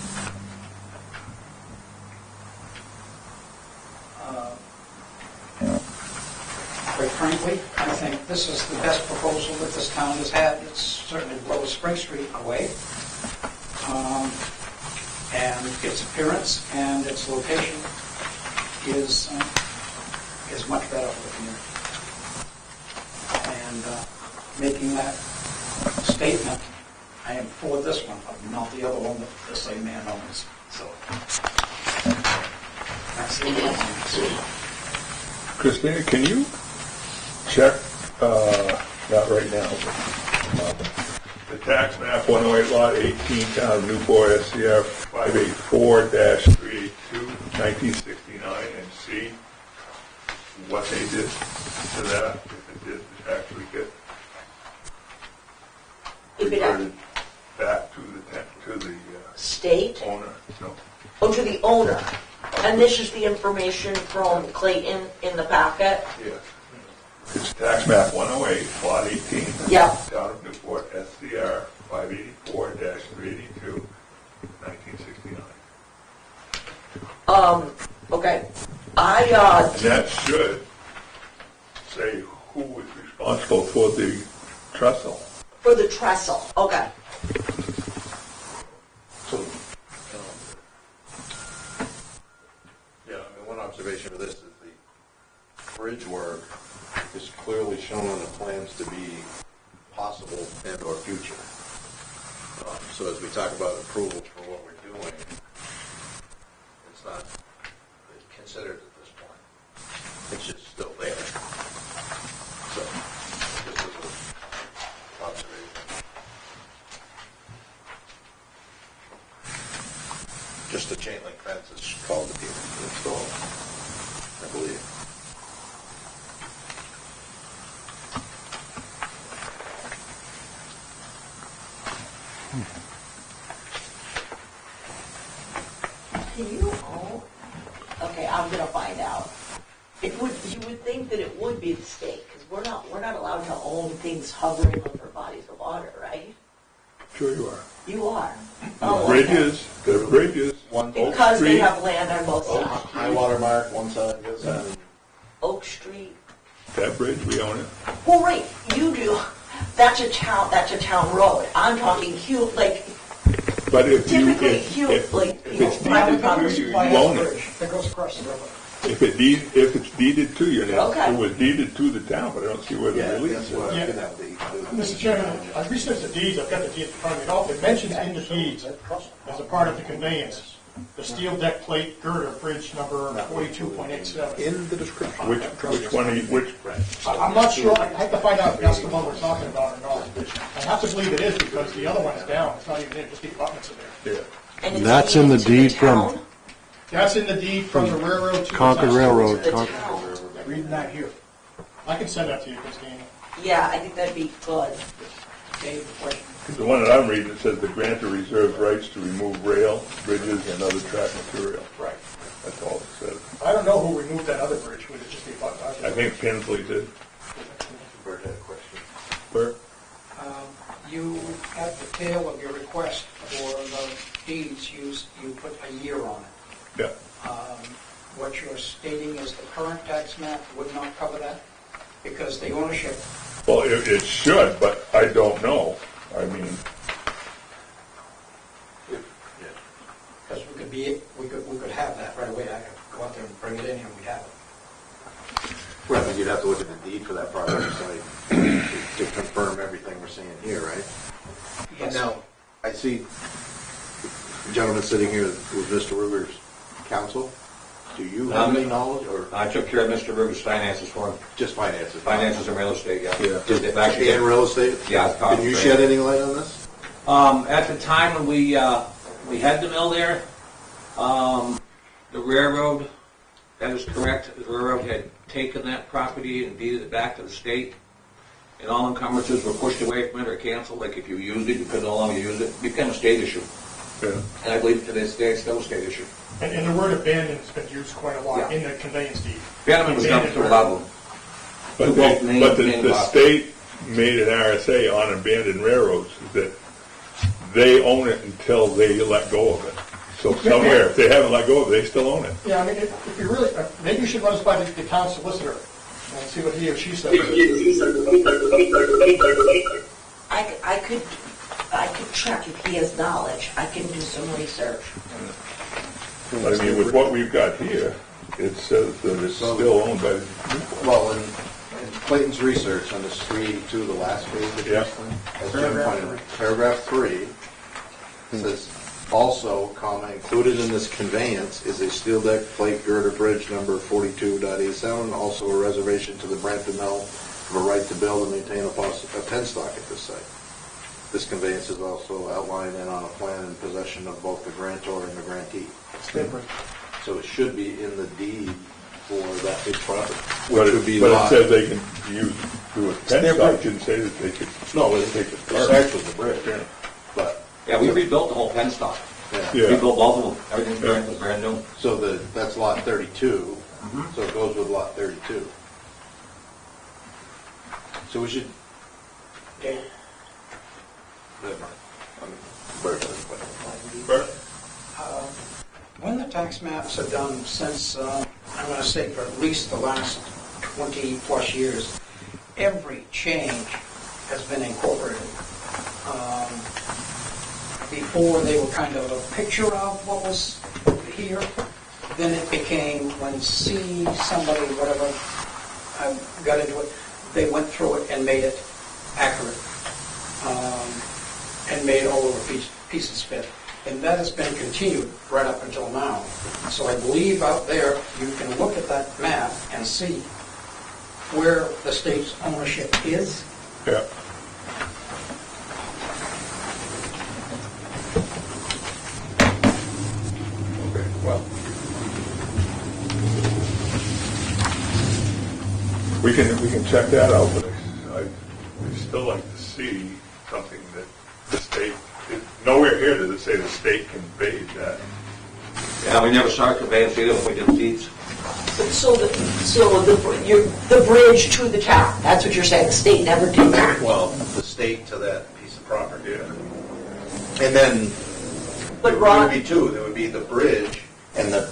Quite frankly, I think this is the best proposal that this town has had. It's certainly blows Spring Street away. And its appearance and its location is much better for the community. And making that statement, I am for this one, but not the other one that the same man owns. So that's the one. Christina, can you check, not right now, but the tax map 108 lot 18, town of Newport, SCR 584-382, 1969, and see what they did to that, if it did actually get If it reverted back to the state, owner. So, to the owner. And this is the information from Clayton in the packet? yes. It's tax map 108, lot 18. Yeah. Town of Newport, SCR 584-382, 1969. Okay. And that should say who was responsible for the trestle. For the trestle, okay. So, yeah, I mean, one observation of this is the bridge work is clearly shown on the plans to be possible and or future. So as we talk about approvals for what we're doing, it's not considered at this point. It's just still there. So, just as an observation. Just the chain link fence is called to be installed, I believe. Can you own? Okay, I'm gonna find out. You would think that it would be the state, because we're not allowed to own things hovering over bodies of water, right? Sure you are. You are. The Oh, bridges, One Because they have land on both Oak, sides. high water mark, one side, the other side. Oak Street. that bridge, we own it. Well, right, you do. That's a town road. I'm talking huge, like, But if you, typically if huge, like, if you know, it's private deeded to property. you, you own it. That goes across the river. If it's deeded to you, now, Okay. it was deeded to the town, but I don't see where the Yeah, release that's is. what I Yeah. can have the. Mr. Chairman, I researched the deeds, I've got the deeds in front of me, it mentions in the deeds, as a part of the conveyance, the steel deck plate girder bridge number 42.87. In the description. Which one, which, I'm not sure, I have to find out if that's the one we're talking about or not. I have to believe it is, because the other one's down, it's not even there, just the abutments are there. yeah. And it's That's in the deeded to deed from- town? That's in the deed from the railroad to the Concord town. Railroad. The Concord. town. Reading that here. I can send that to you, Christine. Yeah, I think that'd be good. Dave, question? The one that I'm reading, it says the grantor reserves rights to remove rail, bridges, and other track material. Right. That's all it says. I don't know who removed that other bridge, would it just be about I think Pinsley did. Bert had a question. Bert? You, at the tail of your request for the deeds, you put a year on it. Yeah. What you're stating is the current tax map would not cover that? Because the ownership, Well, it should, but I don't know. I mean, because we could have that right away. I could go out there and bring it in and we'd have it. Right, but you'd have to look at the deed for that property site to confirm everything we're saying here, right? Yes. Now, I see the gentleman sitting here with Mr. Ruger's counsel. Do you have any knowledge, or I took care of Mr. Rivers' finances for him. just finances? Finances and real estate, yeah. Just Actually, in real estate? Yeah, it's Can you shed any light on this? At the time when we had the mill there, the railroad, that is correct, the railroad had taken that property and deeded it back to the state, and all encumbrances were pushed away from it or canceled, like if you used it, you could no longer use it. It became a state issue, yeah. and I believe to this day it's still a state issue. And the word abandoned has been used quite a lot in the conveyance deed. Bannerman was dumped to a lot of them. But, Both they, main- but main the lots. state made an RSA on abandoned railroads that they own it until they let go of it. So somewhere, if they haven't let go of it, they still own it. Yeah, I mean, if you really, maybe you should run this by the town solicitor and see what he or she says. I could check if he has knowledge. I can do some research. But I mean, with what we've got here, it says that it's still owned by Newport. Well, in Clayton's research on this 382, the last page of Yeah. this thing, as Jim pointed out, paragraph 3 says, also, comma, included in this conveyance is a steel deck plate girder bridge number 42.87, also a reservation to the Brampton Mill of a right to build and maintain a penstock at this site. This conveyance is also outlined and on a plan in possession of both the grantor and the grantee. So it should be in the deed for that big property, But which it, would be but it lot. says they can use, do a pen stock, didn't say that they could. No, it take it starts with the bridge, Yeah. but, Yeah, we rebuilt the whole pen stock. yeah. Yeah. Rebuilt both of them. Everything was brand new. So that's lot 32, so it goes with lot 32. So we should, Dave? Bert? When the tax maps are done since, I'm going to say for at least the last 20-plus years, every change has been incorporated. Before, they were kind of a picture of what was here. Then it became, when somebody, whatever, got into it, they went through it and made it accurate. And made all of the pieces fit. And that has been continued right up until now. So I believe out there, you can look at that map and see where the state's ownership is. Yeah. Okay, well. We can check that out, but I'd still like to see something that the state, nowhere here does it say the state conveyed that. Yeah, we never saw a conveyance either when we did deeds. So the bridge to the town, that's what you're saying, the state never did that. well, the state to that piece of property. Yeah. And then, But there Ron, would be two, there would be the bridge and the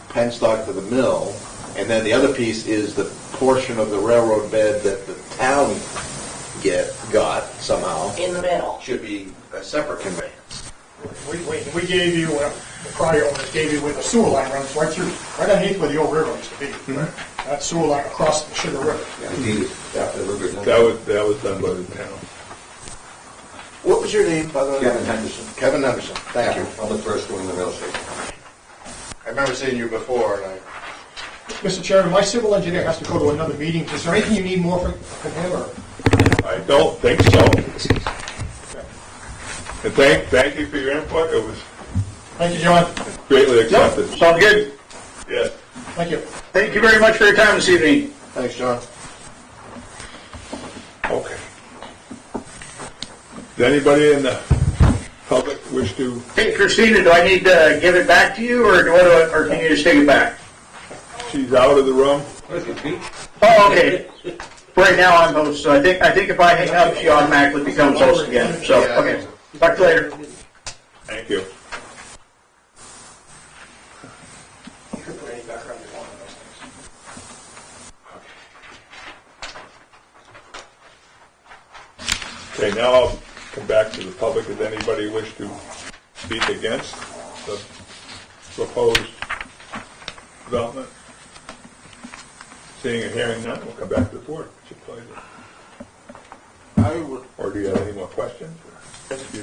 penstock to the mill, and then the other piece is the portion of the railroad bed that the town got somehow, in the middle. should be a separate conveyance. We gave you, the prior owners gave you where the sewer line runs right through, right underneath where the old railroad used to be. That sewer line across the Sugar River. Deed after the river. That was done by the town. What was your name, by the way? Kevin Henderson. Kevin Henderson, thank you. I'm the first one in the real estate. I remember seeing you before, and Mr. Chairman, my civil engineer has to go to another meeting. Is there anything you need more from him, or? I don't think so. And thank you for your input. It was Thank you, John. greatly accepted. Sounds good. Yes. Thank you. Thank you very much for your time this evening. Thanks, John. Okay. Does anybody in the public wish to? Hey, Christina, do I need to give it back to you, or can you just take it back? She's out of the room. Oh, okay. Right now I'm host, so I think if I hang up, she automatically becomes host again. So, okay. Talk to you later. Thank you. You can put any background you want on those things. Okay, now I'll come back to the public. Does anybody wish to speak against the proposed development? Seeing and hearing none, we'll come back to the board. It's your pleasure. I would, Or do you have any more questions?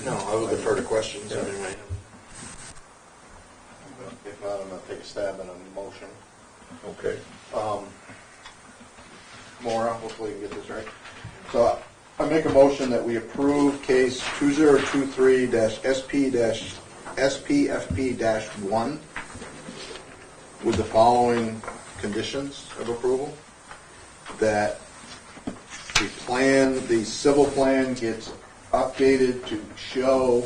no, I would defer to questions anyway. If not, I'm gonna take a stab at a motion. Okay. Maura, hopefully you can get this right. So I make a motion that we approve case 2023-SP-SPFP-1 with the following conditions of approval. That the civil plan gets updated to show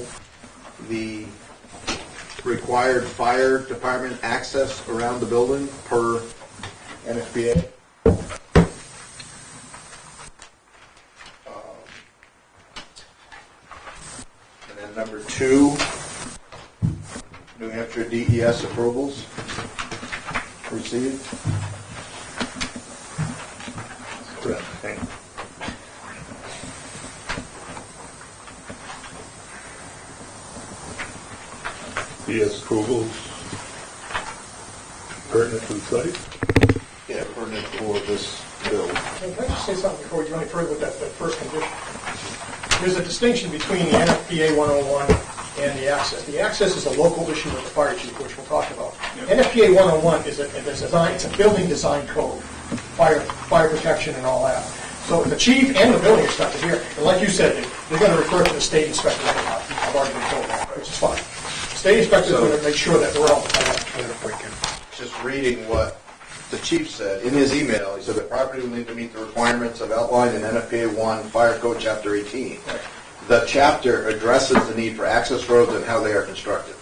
the required fire department access around the building per NFPA. And then number 2, New Hampshire DES approvals received. DS approvals pertinent to the site? Yeah, pertinent for this bill. Can I just say something before we go any further with that first condition? There's a distinction between the NFPA 101 and the access. The access is a local issue with the fire chief, which we'll talk about. NFPA 101 is a design, it's a building design code, fire protection and all that. So the chief and the building inspector here, and like you said, they're going to refer to the state inspector anyhow. I've already been told that, which is fine. State inspector is going to make sure that we're all. Just reading what the chief said in his email, he said the property will need to meet the requirements of outlined in NFPA 1 Fire Code Chapter 18. The chapter addresses the need for access roads and how they are constructed.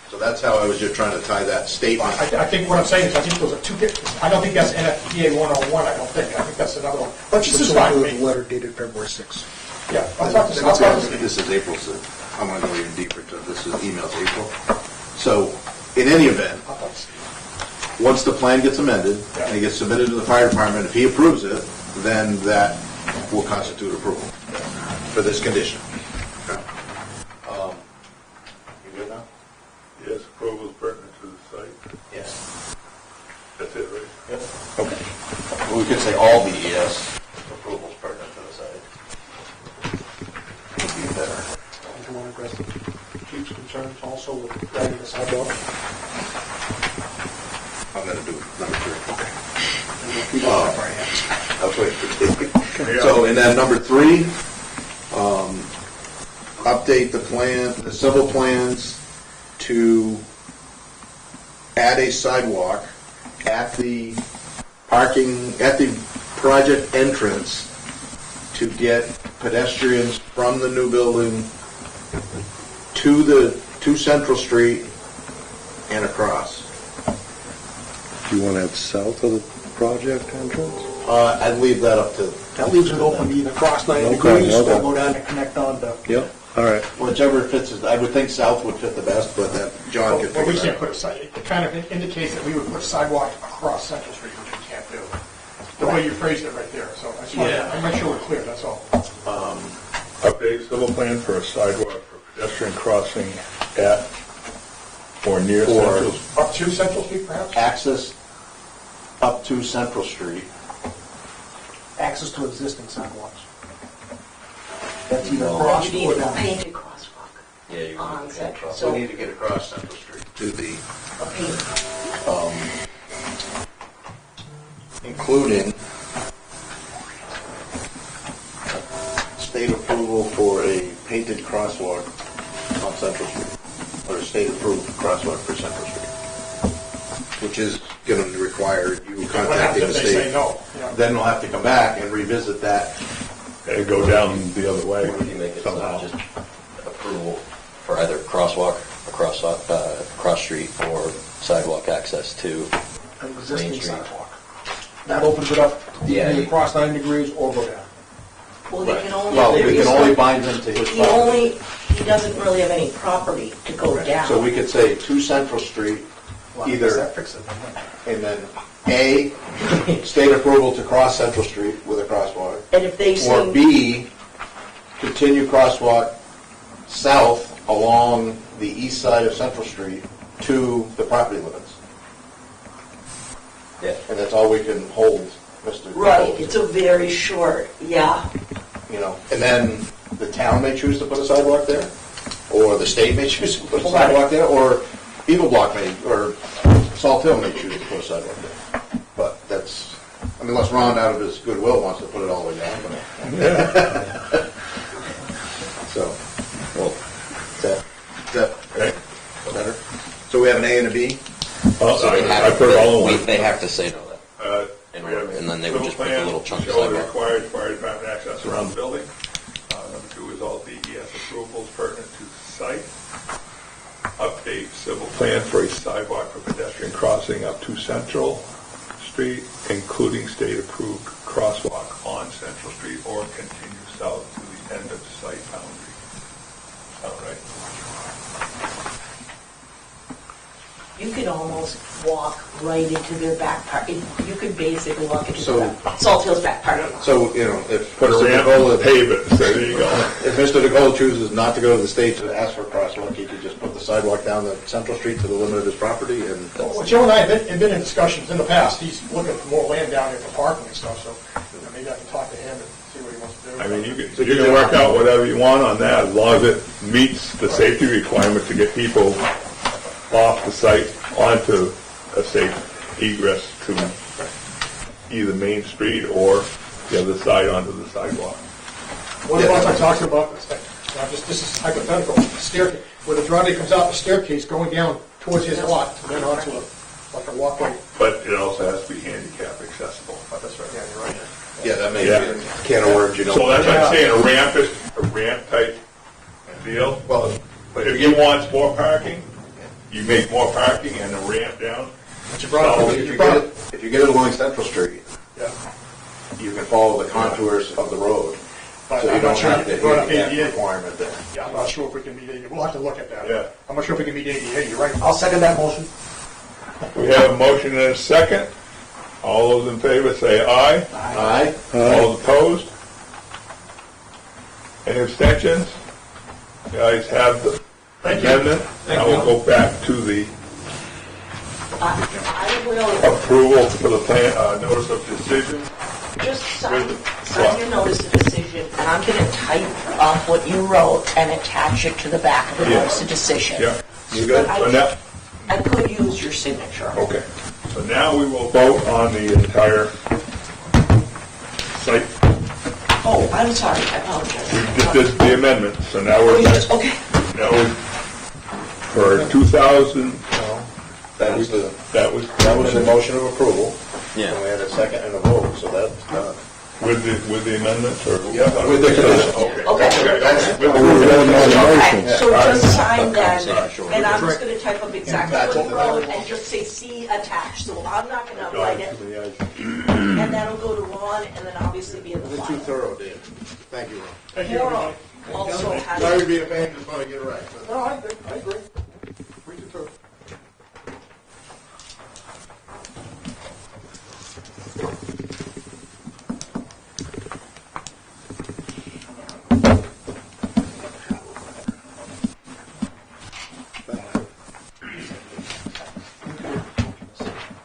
So that's how I was just trying to tie that statement. I think what I'm saying is I think those are two different. I don't think that's NFPA 101. I don't think. I think that's another one. But this is fine with me. Letter dated February 6th. Yeah, I'll talk to you. This is April 6th. I'm going to go even deeper to this. Is emails April. So in any event, once the plan gets amended and it gets submitted to the fire department, if he approves it, then that will constitute approval for this condition. Okay. You good now? Yes, approvals pertinent to the site. Yes. That's it, right? Yep. Okay. Well, we could say all BES approvals pertinent to the site. Would be better. Do you want to address the chief's concerns also with driving the sidewalk? I'm going to do number 3. Okay. I'll wait. So in that number 3, update the plan, the civil plans to add a sidewalk at the project entrance to get pedestrians from the new building to Central Street and across. Do you want to have south of the project entrance? I'd leave that up to. That leaves it open to either cross 90 degrees or go down and connect on to. Yep, all right. Whichever fits, I would think south would fit the best, but that John could Well, we figure can't that put a side. It kind of indicates that we would put a sidewalk across Central Street, which we can't do. The way you phrased it right there. So I just want to make sure we're clear. That's all. Update civil plan for a sidewalk for pedestrian crossing at or near Central. Up to Central Street, perhaps. access up to Central Street. Access to existing sidewalks. That's either Well, cross you need or a down. painted crosswalk. Yeah, you On Central. So So we need to get across Central Street to the, a painted. including state approval for a painted crosswalk on Central Street. or a state-approved crosswalk for Central Street, which is going to require you What contacting happens the if they say state. no? You know? Then we'll have to come back and revisit that. And go down the other way What if you make it somehow. just approval for either crosswalk, cross street, or sidewalk access to An existing Main Street. sidewalk. That opens it up, Yeah, either you- cross 9 degrees or go down. Well, they can only. Well, there we is can only no- bind them to his He property. he doesn't really have any property to go down. So we could say to Central Street, either, That fixes it. and then A, state approval to cross Central Street with a crosswalk, And if they or say, B, continue crosswalk south along the east side of Central Street to the property limits. Yeah. And that's all we can hold, Mr. right, Nicole. it's a very short, yeah. You know, and then the town may choose to put a sidewalk there, or the state may choose to put a sidewalk there, or Eagle Block may, or Salt Hill may choose to put a sidewalk there. But that's, I mean, unless Ron out of his goodwill wants to put it all the way down, but. So, well, is that better? So we have an A and a B? I put it all in one. They have to say no then. We have And then they would just put a civil little plan chunk of to show the sidewalk. required fire department access around the building. Number 2 is all DES approvals pertinent to the site. Update civil plan for a sidewalk for pedestrian crossing up to Central Street, including state-approved crosswalk on Central Street, or continue south to the end of site boundary. Sound right? You could almost walk right into their back part. You could basically walk into So- Salt Hill's back parking lot. So, you know, if Put a Mr. ramp and DeGola, pave it, so there you go. if Mr. DeGola chooses not to go to the state to ask for a crosswalk, he could just put the sidewalk down the Central Street to the limit of his property and. Well, Joe and I have been in discussions in the past. He's looking for more land down there for parking and stuff, so you know, maybe I can talk to him and see what he wants to do. I mean, you can work out whatever you want on that, as long as it meets the safety requirements to get people off the site onto a safe egress to either Main Street or the other side onto the sidewalk. What about I talked about, this is hypothetical, staircase, where the driveway comes out the staircase going down towards his lot, and then onto like a walkway. But it also has to be handicap accessible. That's right, yeah, you're right. Yeah, that may be Yeah. a can of worms, you know. So that's what I'm saying, a ramp type deal. Well, But if you want more parking, you make more parking and a ramp down. But you brought So up, if you get it along Central Street, yeah. you can follow the contours of the road. But So you I'm don't not sure have if the you brought up handicap ADA. requirement there. Yeah, I'm not sure if we can meet ADA. We'll have to look at that. Yeah. I'm not sure if we can meet ADA, you're right. I'll second that motion. We have a motion and a second. All those in favor say aye. Aye? All opposed? Any abstentions? You guys have the amendment. Now we'll go back to the I will approval for the plan, notice of decision. just sign your notice of decision, and I'm going to type up what you wrote and attach it to the back of the Yeah. notice of decision. Yeah, You good? But so now, I could use your signature. okay. So now we will vote on the entire site. Oh, I'm sorry, I apologize. We just did the amendment, so now Oh, we're you back. just- Okay. Now we, for 2000, That was the, that was the motion of approval. Yeah. And we had a second and a vote, so that's done. with the amendments, or? With the condition. Okay. Okay. With the- Okay, so just sign then, Signature. and I'm just gonna type up exactly what you wrote and just say C attached, so I'm not gonna write it. And that'll go to Ron, and then obviously be in the You're too file. thorough, Dave. Thank you, Ron. Thank you. Laura also Sorry has, to be a pain, just want to get it right. but- No, I agree. We do too.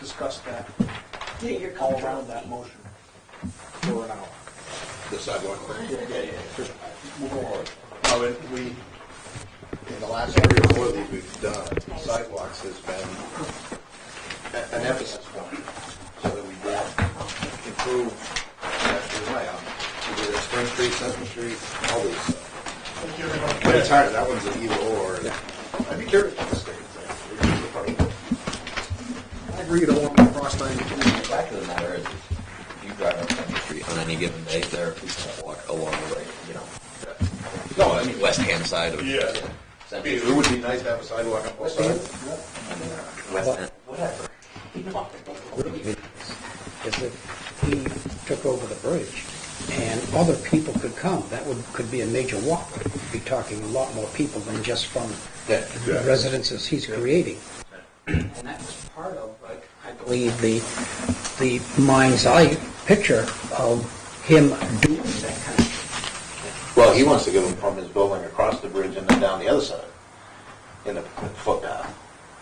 Discuss that yeah, you're all comfortable. around that motion for an hour. The sidewalk thing. Just move on. No, we, in the last 3 or 4 of these we've done, sidewalks has been an emphasis point, so that we did improve that way on, we did Spring Street, Central Street, all these. But it's hard, that one's an either or. I'd be curious to the state thing. I agree, you don't want to cross line. The fact of the matter is, if you drive up Center Street on any given day, there are people that walk along the way, you know. No, I mean, west-hand side of. Yeah. Center It Street. would be nice to have a sidewalk on both sides. West end, whatever. Is that he took over the bridge, and other people could come. That could be a major walk. We'd be talking a lot more people than just from the residences he's creating. And that was part of, like, I believe, the mind's eye picture of him doing that kind of thing. Well, he wants to give them from his building across the bridge and then down the other side, in the footpath,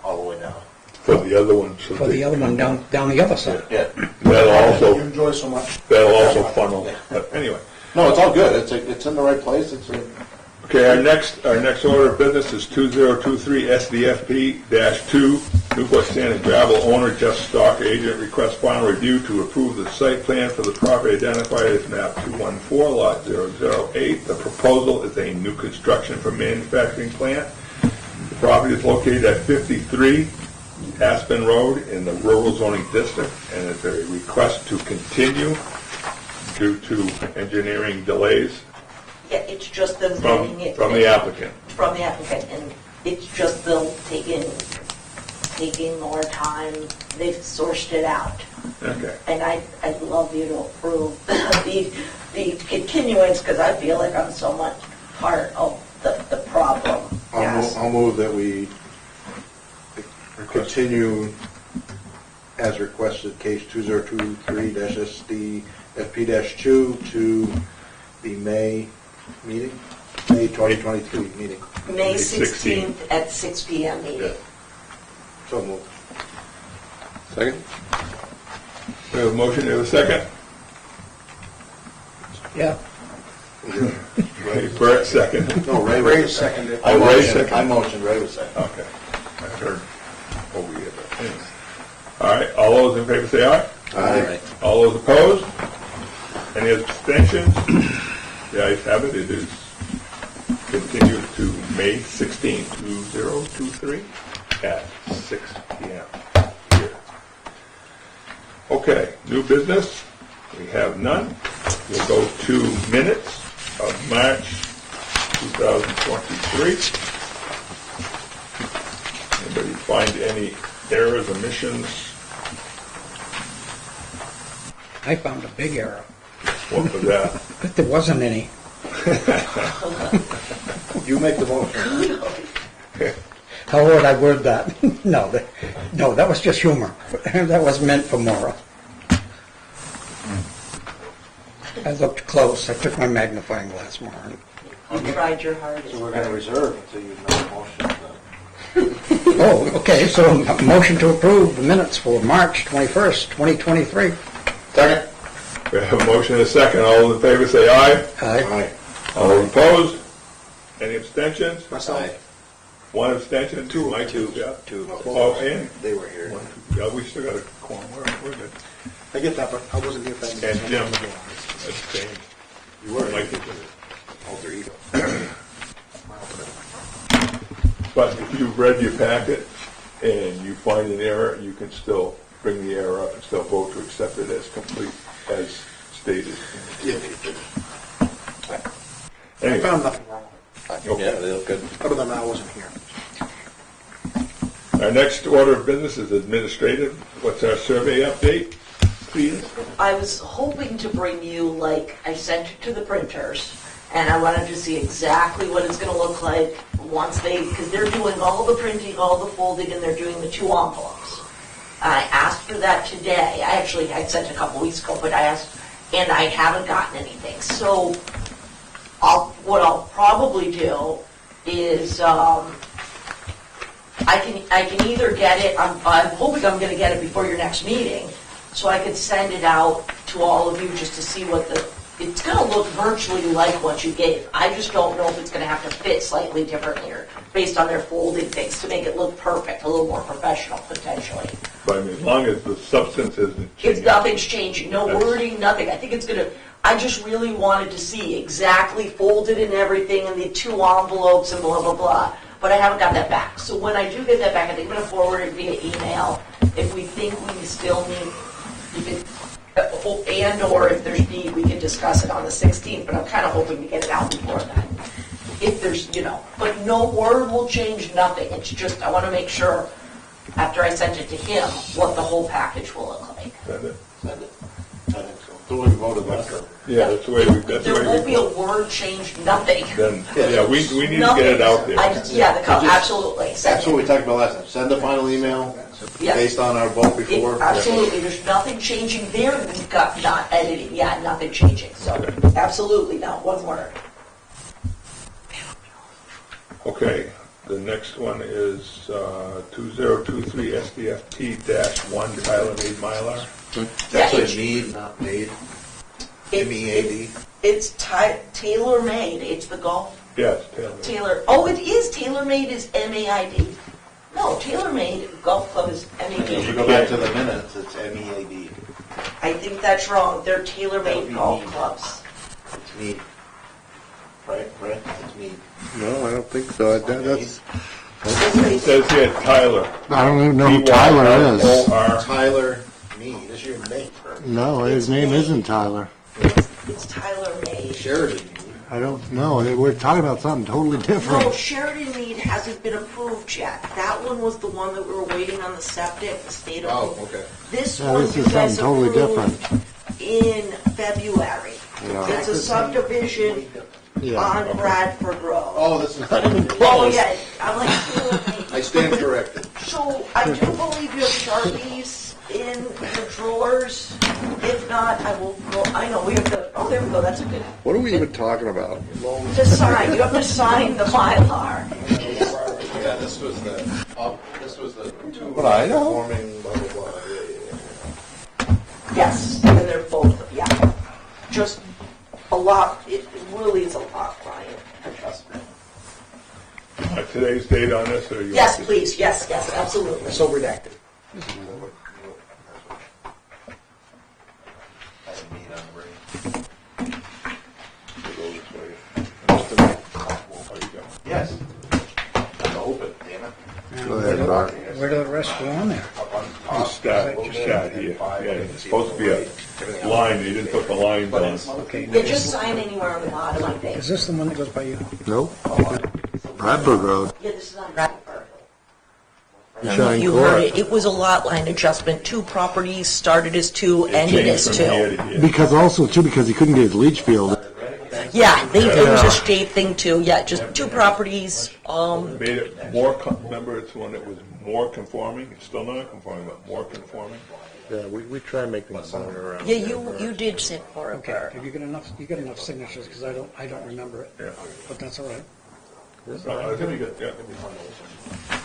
all the way down. For the other one. So For the other one down the other side. Yeah. That'll You enjoy so much. also funnel, but anyway. No, it's all good. It's in the right place. Okay, our next order of business is 2023 SDFP-2, Newport Sand and Gravel owner, Jeff Stock, agent, request final review to approve the site plan for the property identified as map 214, lot 008. The proposal is a new construction for manufacturing plant. The property is located at 53 Aspen Road in the rural zoning district, and it's a request to continue due to engineering delays Yeah, it's just them getting it. from the applicant. From the applicant, and it's just them taking more time. They've sourced it out. Okay. And I'd love you to approve the continuance, because I feel like I'm so much part of the problem. Yes. I'll move that we continue as requested, case 2023-SDFP-2 to the May meeting, May 2023 meeting. May 16th 16th at 6 PM meeting. Yeah. So moved. Second? We have a motion, we have a second. Yeah. Bert, second. No, Ray was seconded. Oh, Ray seconded. I motioned, Ray was second. Okay. I heard over here, but anyway. All right, all those in favor say aye. Aye. All those opposed? Any abstentions? The ayes have it. It is continued to May 16, 2023 at 6 p.m. here. Okay, new business. We have none. We'll go to minutes of March 2023. Anybody find any errors, omissions? I found a big error, What was that? but there wasn't any. You make the motion. How would I word that? No, that was just humor. That was meant for Maura. I looked close. I took my magnifying glass, Maura. You tried your hardest. So we're going to reserve until you make a motion. Oh, okay, so a motion to approve the minutes for March 21st, 2023. Second. We have a motion and a second. All those in favor say aye. Aye. All those opposed? Any abstentions? Myself. One abstention, two, Mike, Two. yeah. Two. Oh, and, They were here. yeah, we still got a quorum, we're good. I get that, but I wasn't here for that. And meeting. Jim, abstained. You were. Mike did. Alter ego. But if you've read your packet and you find an error, you can still bring the error up and still vote to accept it as complete, as stated. Yeah. I Anyway, found nothing wrong. Yeah, they look good. Other than I wasn't here. our next order of business is administrative. What's our survey update, please? I was hoping to bring you, like, I sent it to the printers, and I wanted to see exactly what it's gonna look like once because they're doing all the printing, all the folding, and they're doing the 2 envelopes. I asked for that today. I sent it a couple weeks ago, but I asked, and I haven't gotten anything. So what I'll probably do is, I can either get it, I'm hoping I'm gonna get it before your next meeting, so I could send it out to all of you just to see it's gonna look virtually like what you gave. I just don't know if it's gonna have to fit slightly differently or based on their folding things to make it look perfect, a little more professional potentially. But I mean, as long as the substance isn't changing. Nothing's changing, no wording, nothing. I think I just really wanted to see exactly folded and everything and the 2 envelopes and blah, blah, blah. but I haven't got that back. So when I do get that back, I think I'm gonna forward it via email. If we think we still need, and/or if there's need, we can discuss it on the 16th, but I'm kind of hoping to get it out before then. If there's, but no word will change, nothing. It's just, I want to make sure, after I send it to him, what the whole package will look like. Send it. Send it. I think so. The way we voted last time. Yeah, that's the way we, that's the There way won't we. be a word change, nothing. Then, yeah, we need to Nothing. get it out there. Absolutely. That's what we talked about last time. Send a final email Yeah. based on our vote before. Absolutely, there's nothing changing there, we've got not editing, nothing changing, so, absolutely not one word. Okay, the next one is 2023 SDFT-1 Tyler Made Mylar. It's Yeah, actually it's- need, not made. It- MEAD. It's tailor-made, it's the golf, Yes, Taylor. it is tailor-made is MAID. No, tailor-made golf club is If we MAID. go back to the minutes, it's MEAD. I think that's wrong, they're tailor-made That golf would be clubs. It's need. Right? It's need. No, I don't think so. That's, It says here Tyler. I don't even know who Tyler is. Tyler. Tyler Mead is your name. No, his name isn't Tyler. It's tailor-made. Sheridan Mead. I don't know. We're talking about something totally No, different. Sheridan Mead hasn't been approved yet. That one was the one that we were waiting on the septic, the state of. Oh, okay. This Yeah, one this you is guys something totally approved different. in February. Yeah. It's a subdivision Yeah. on Bradford Road. Oh, this is not even Oh, close. yeah, I'm like, tailor-made. I stand corrected. So I do believe you have Sharpies in your drawers. If not, I will go, I know, we have the, oh, there we go, that's a good, what are we even talking about? to sign, you have to sign the Mylar. Yeah, this was the two But I know. conforming blah, blah, blah. Yeah. Yes, and they're both, yeah. Just a lot, it really is a lot, Brian, adjustment. Today's date on this, or you? Yes, want please, yes, absolutely. So redacted. I didn't mean on the brain. to go this way? There you go. Yes. I'm open, damn it. Go ahead, Mark. Where do the rest go on there? Just start here. Yeah, it's supposed to be a line, you didn't put the lines on. Okay, Yeah, just sign anywhere on the bottom, I think. is this the one that goes by you? Nope. Bradford Road. Yeah, this is on Bradford. Shine You heard Court. it, it was a lot line adjustment, two properties, started as two, It ended as changed from here two. to here. Because also, too, because he couldn't get his leach field. Yeah, it was Yeah. a state thing too, yeah, just two properties, Made it more, remember, it's one that was more conforming, it's still not conforming, but more conforming. Yeah, we try and make things better around. yeah, you did sit for Okay, it. have you got enough signatures, because I don't remember it, Yeah. but that's all right. I think we got, yeah.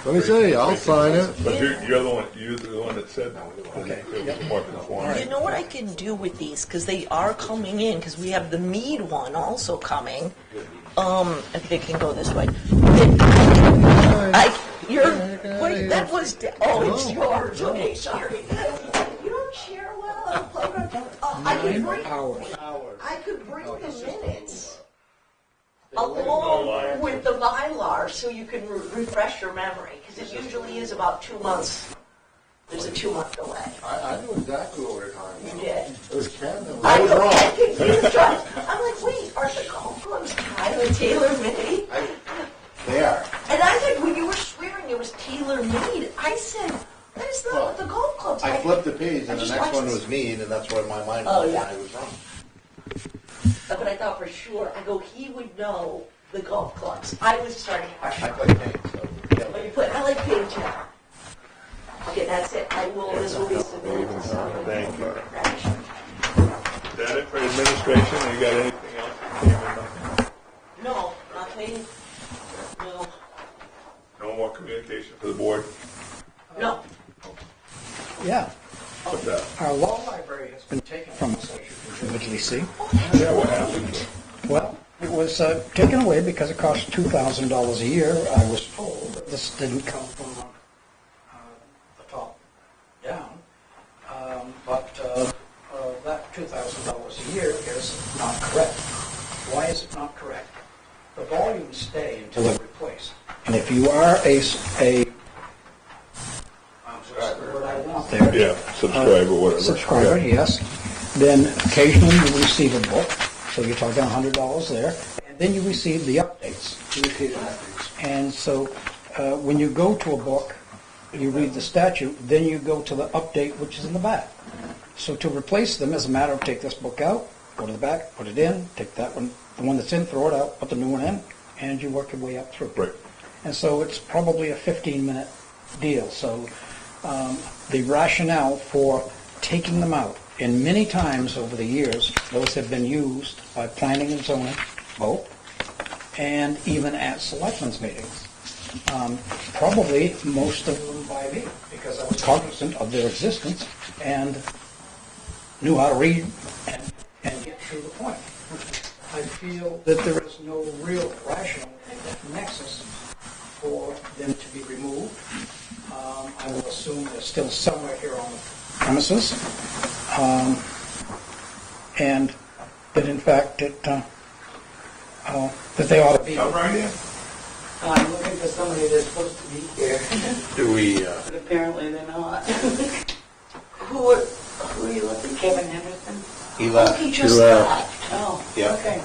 Let me see, I'll sign it. But you're the one that said Okay. it was more conforming. You know what I can do with these, because they are coming in, because we have the Mead one also coming. I think it can go this way. That was, it's yours, okay, sorry. You don't share well. I could bring, I could bring the minutes along with the Mylar, so you can refresh your memory, because it usually is about 2 months. There's a 2-month delay. I knew exactly what we were talking about. You did. It was Ken. I was wrong. I'm like, wait, are the golf clubs Tyler tailor-made? They are. And I said, when you were swearing it was tailor-made, I said, that is not what the golf clubs. I flipped the page I and the just next watched one this. was Mead, and that's where my mind Oh, went, yeah. and I was wrong. But I thought for sure, I go, he would know the golf clubs. I was starting to question. I played paint, so. But you put, I like page now. Okay, that's it. I will, this will be submitted to someone. Thank you. Is that it for administration, or you got anything else that came in? No, nothing. No. No more communication for the board? No. Yeah, What's that? our law library has been taken from us, as you can vividly see. Yeah, what happened to it? Well, it was taken away because it cost $2,000 a year. I was told that this didn't come from the top down, but that $2,000 a year is not correct. Why is it not correct? The volumes stay until they're replaced. And And if you are a what I want there. Yeah, subscribe or whatever. Subscriber, Yeah. yes. Then occasionally you receive a book, so you're talking $100 there. And then you receive the updates. And so when you go to a book, you read the statute, then you go to the update, which is in the back. So to replace them is a matter of take this book out, go to the back, put it in, take that one, the one that's in, throw it out, put the new one in, and you work your way up through. Right. And so it's probably a 15-minute deal. So the rationale for taking them out, and many times over the years, those have been used by planning and zoning, both, and even at selectmen's meetings. Probably most of them by me, because I was cognizant of their existence and knew how to read and get to the point. I feel that there is no real rational nexus for them to be removed. I will assume they're still somewhere here on the premises, and that in fact that they ought to be. Come right in. I'm looking for somebody that's supposed to be here, Do we, but apparently they're not. Who are you looking? Kevin Henderson? he left, He just left. left. Oh, Yeah. okay.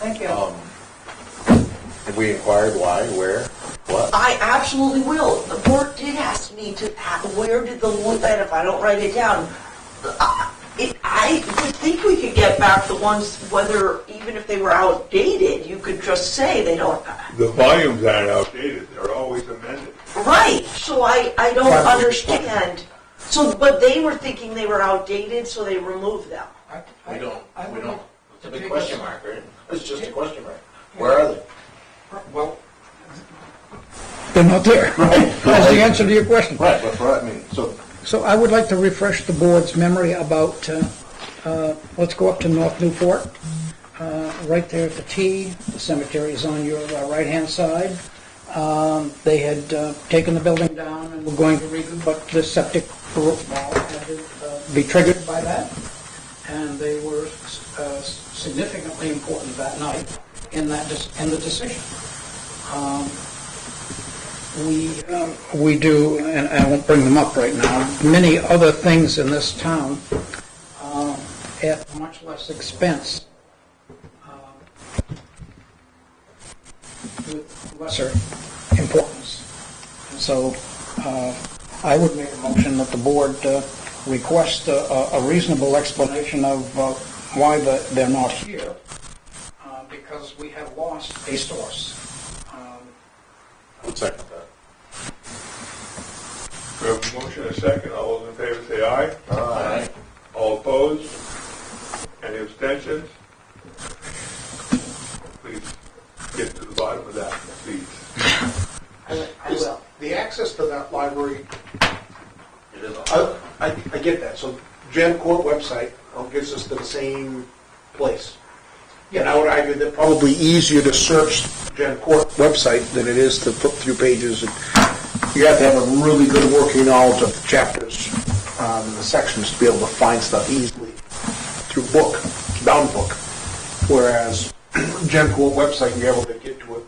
Thank you. have we inquired why, where, what? I absolutely will. The board did ask me to, where did the, and if I don't write it down, I would think we could get back the ones, whether, even if they were outdated, you could just say they don't, The volumes aren't outdated, they're always amended. right, so I don't understand. So, but they were thinking they were outdated, so they removed them. We don't, I we would don't, like it's a to big take question this- mark, right? It's just a question mark. Where are they? Well, they're not there. That's the answer to your question. Right, but for, I mean, so, So I would like to refresh the board's memory about, let's go up to North Newport, right there at the T. The cemetery is on your right-hand side. They had taken the building down and were going to redo, but the septic wall had to be triggered by that. And they were significantly important that night in the decision. We do, and I won't bring them up right now, many other things in this town at much less expense, with lesser importance. And so I would make a motion that the board request a reasonable explanation of why they're not here, because we have lost a source. I would second that. We have a motion and a second, all those in favor say aye. Aye. All opposed? Any abstentions? Please get to the bottom of that, please. I will. The access to that library, It is, I get that. So Gen Court website gives us to the same place. And I would argue that probably easier to search Gen Court website than it is to flip through pages. You have to have a really good working knowledge of the chapters and the sections to be able to find stuff easily through bound book. Whereas Gen Court website, you're able to get to it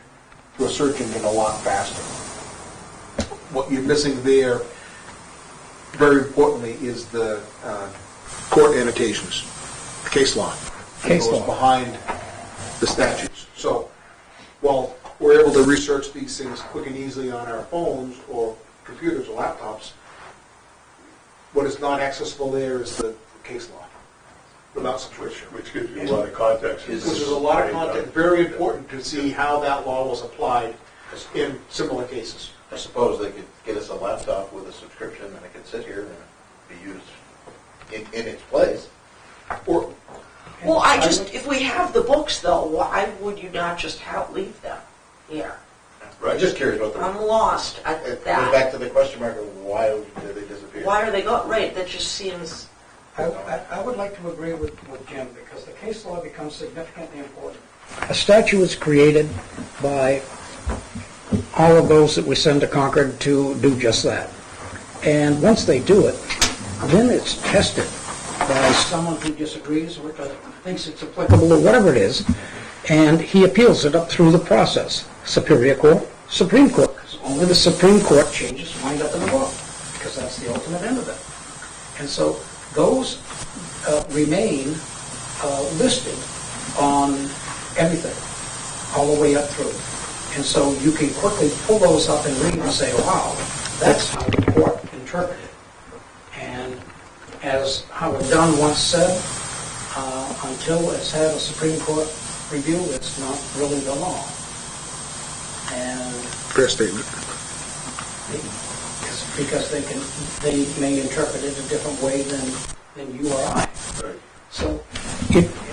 through a search engine a lot faster. What you're missing there, very importantly, is the court annotations, the case law. Case That goes law. behind the statutes. So while we're able to research these things quick and easily on our phones or computers or laptops, what is not accessible there is the case law, without subscription. Which gives you a lot of context. Which is a lot of content, very important to see how that law was applied in similar cases. I suppose they could get us a laptop with a subscription and it could sit here and be used in its place. Or Well, if we have the books though, why would you not just leave them here? I'm just curious about the, I'm lost at that. back to the question mark of why did they disappear? Why are they right, that just seems, I would like to agree with Jim, because the case law becomes significantly important. A statute is created by all of those that we send to Concord to do just that. And once they do it, then it's tested by someone who disagrees or thinks it's applicable or whatever it is, and he appeals it up through the process. Superior Court, Supreme Court, 'cause only the Supreme Court changes wind up in the law, because that's the ultimate end of it. And so those remain listed on everything, all the way up through. And so you can quickly pull those up and read and say, wow, that's how the court interpreted it. And as Howard Dunn once said, until it's had a Supreme Court review, it's not really the law. And Fair statement. because they may interpret it a different way than you or I. So,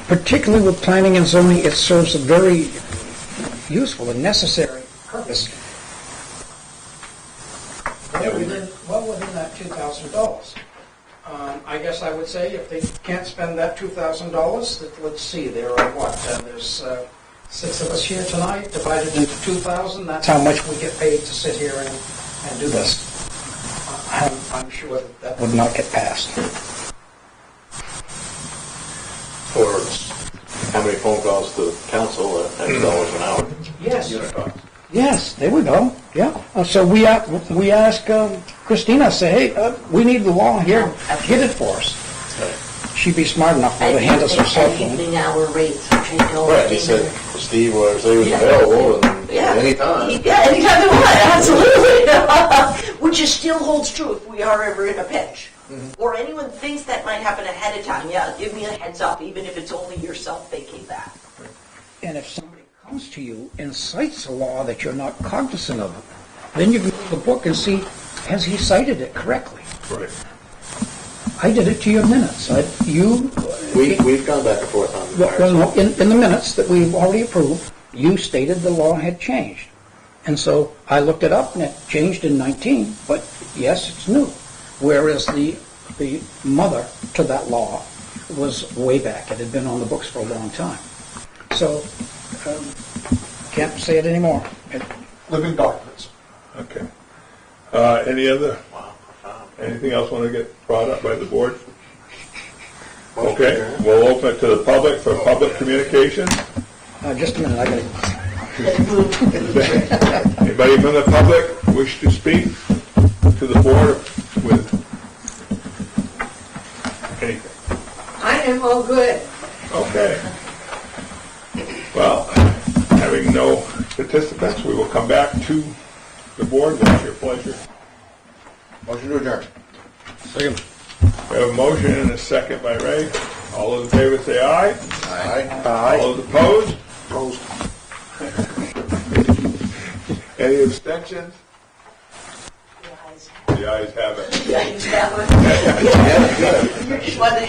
particularly with planning and zoning, it serves a very useful and necessary purpose. Well within that $2,000. I guess I would say if they can't spend that $2,000, let's see, there are what? There's 6 of us here tonight, divided into 2,000. That's how much we get paid to sit here and do this. I'm sure that would not get passed. Or how many phone calls to council at $10 an hour? Yes. Yes, there we go. Yeah. So we ask Christina, say, hey, we need the law here. Get it for us. She'd be smart enough to hand us her cell phone. Evening hour rates, which I don't Right, he said Steve was available and anytime. Yeah, anytime they want, absolutely. Which is still holds true if we are ever in a pinch. Or anyone thinks that might happen ahead of time, yeah, give me a heads up, even if it's only yourself vacate that. And if somebody comes to you and cites a law that you're not cognizant of, then you can go to the book and see, has he cited it correctly? Right. I did it to your minutes. We've gone back and forth on the Well, no, in the minutes that we've already approved, you stated the law had changed. And so I looked it up and it changed in 19, but yes, it's new. Whereas the mother to that law was way back. It had been on the books for a long time. So, can't say it anymore. Living documents. Okay. Anything else want to get brought up by the board? Okay, we'll open it to the public for public communication. Just a minute, I gotta... Anybody from the public wish to speak to the board with anything? I am all good. Okay. Well, having no participants, we will come back to the board. What's your pleasure? Motion to adjourn. Second. We have a motion and a second by Ray. All those in favor say aye. Aye. All those opposed? Any abstentions? The ayes have it. Yeah, you just have it. You just want to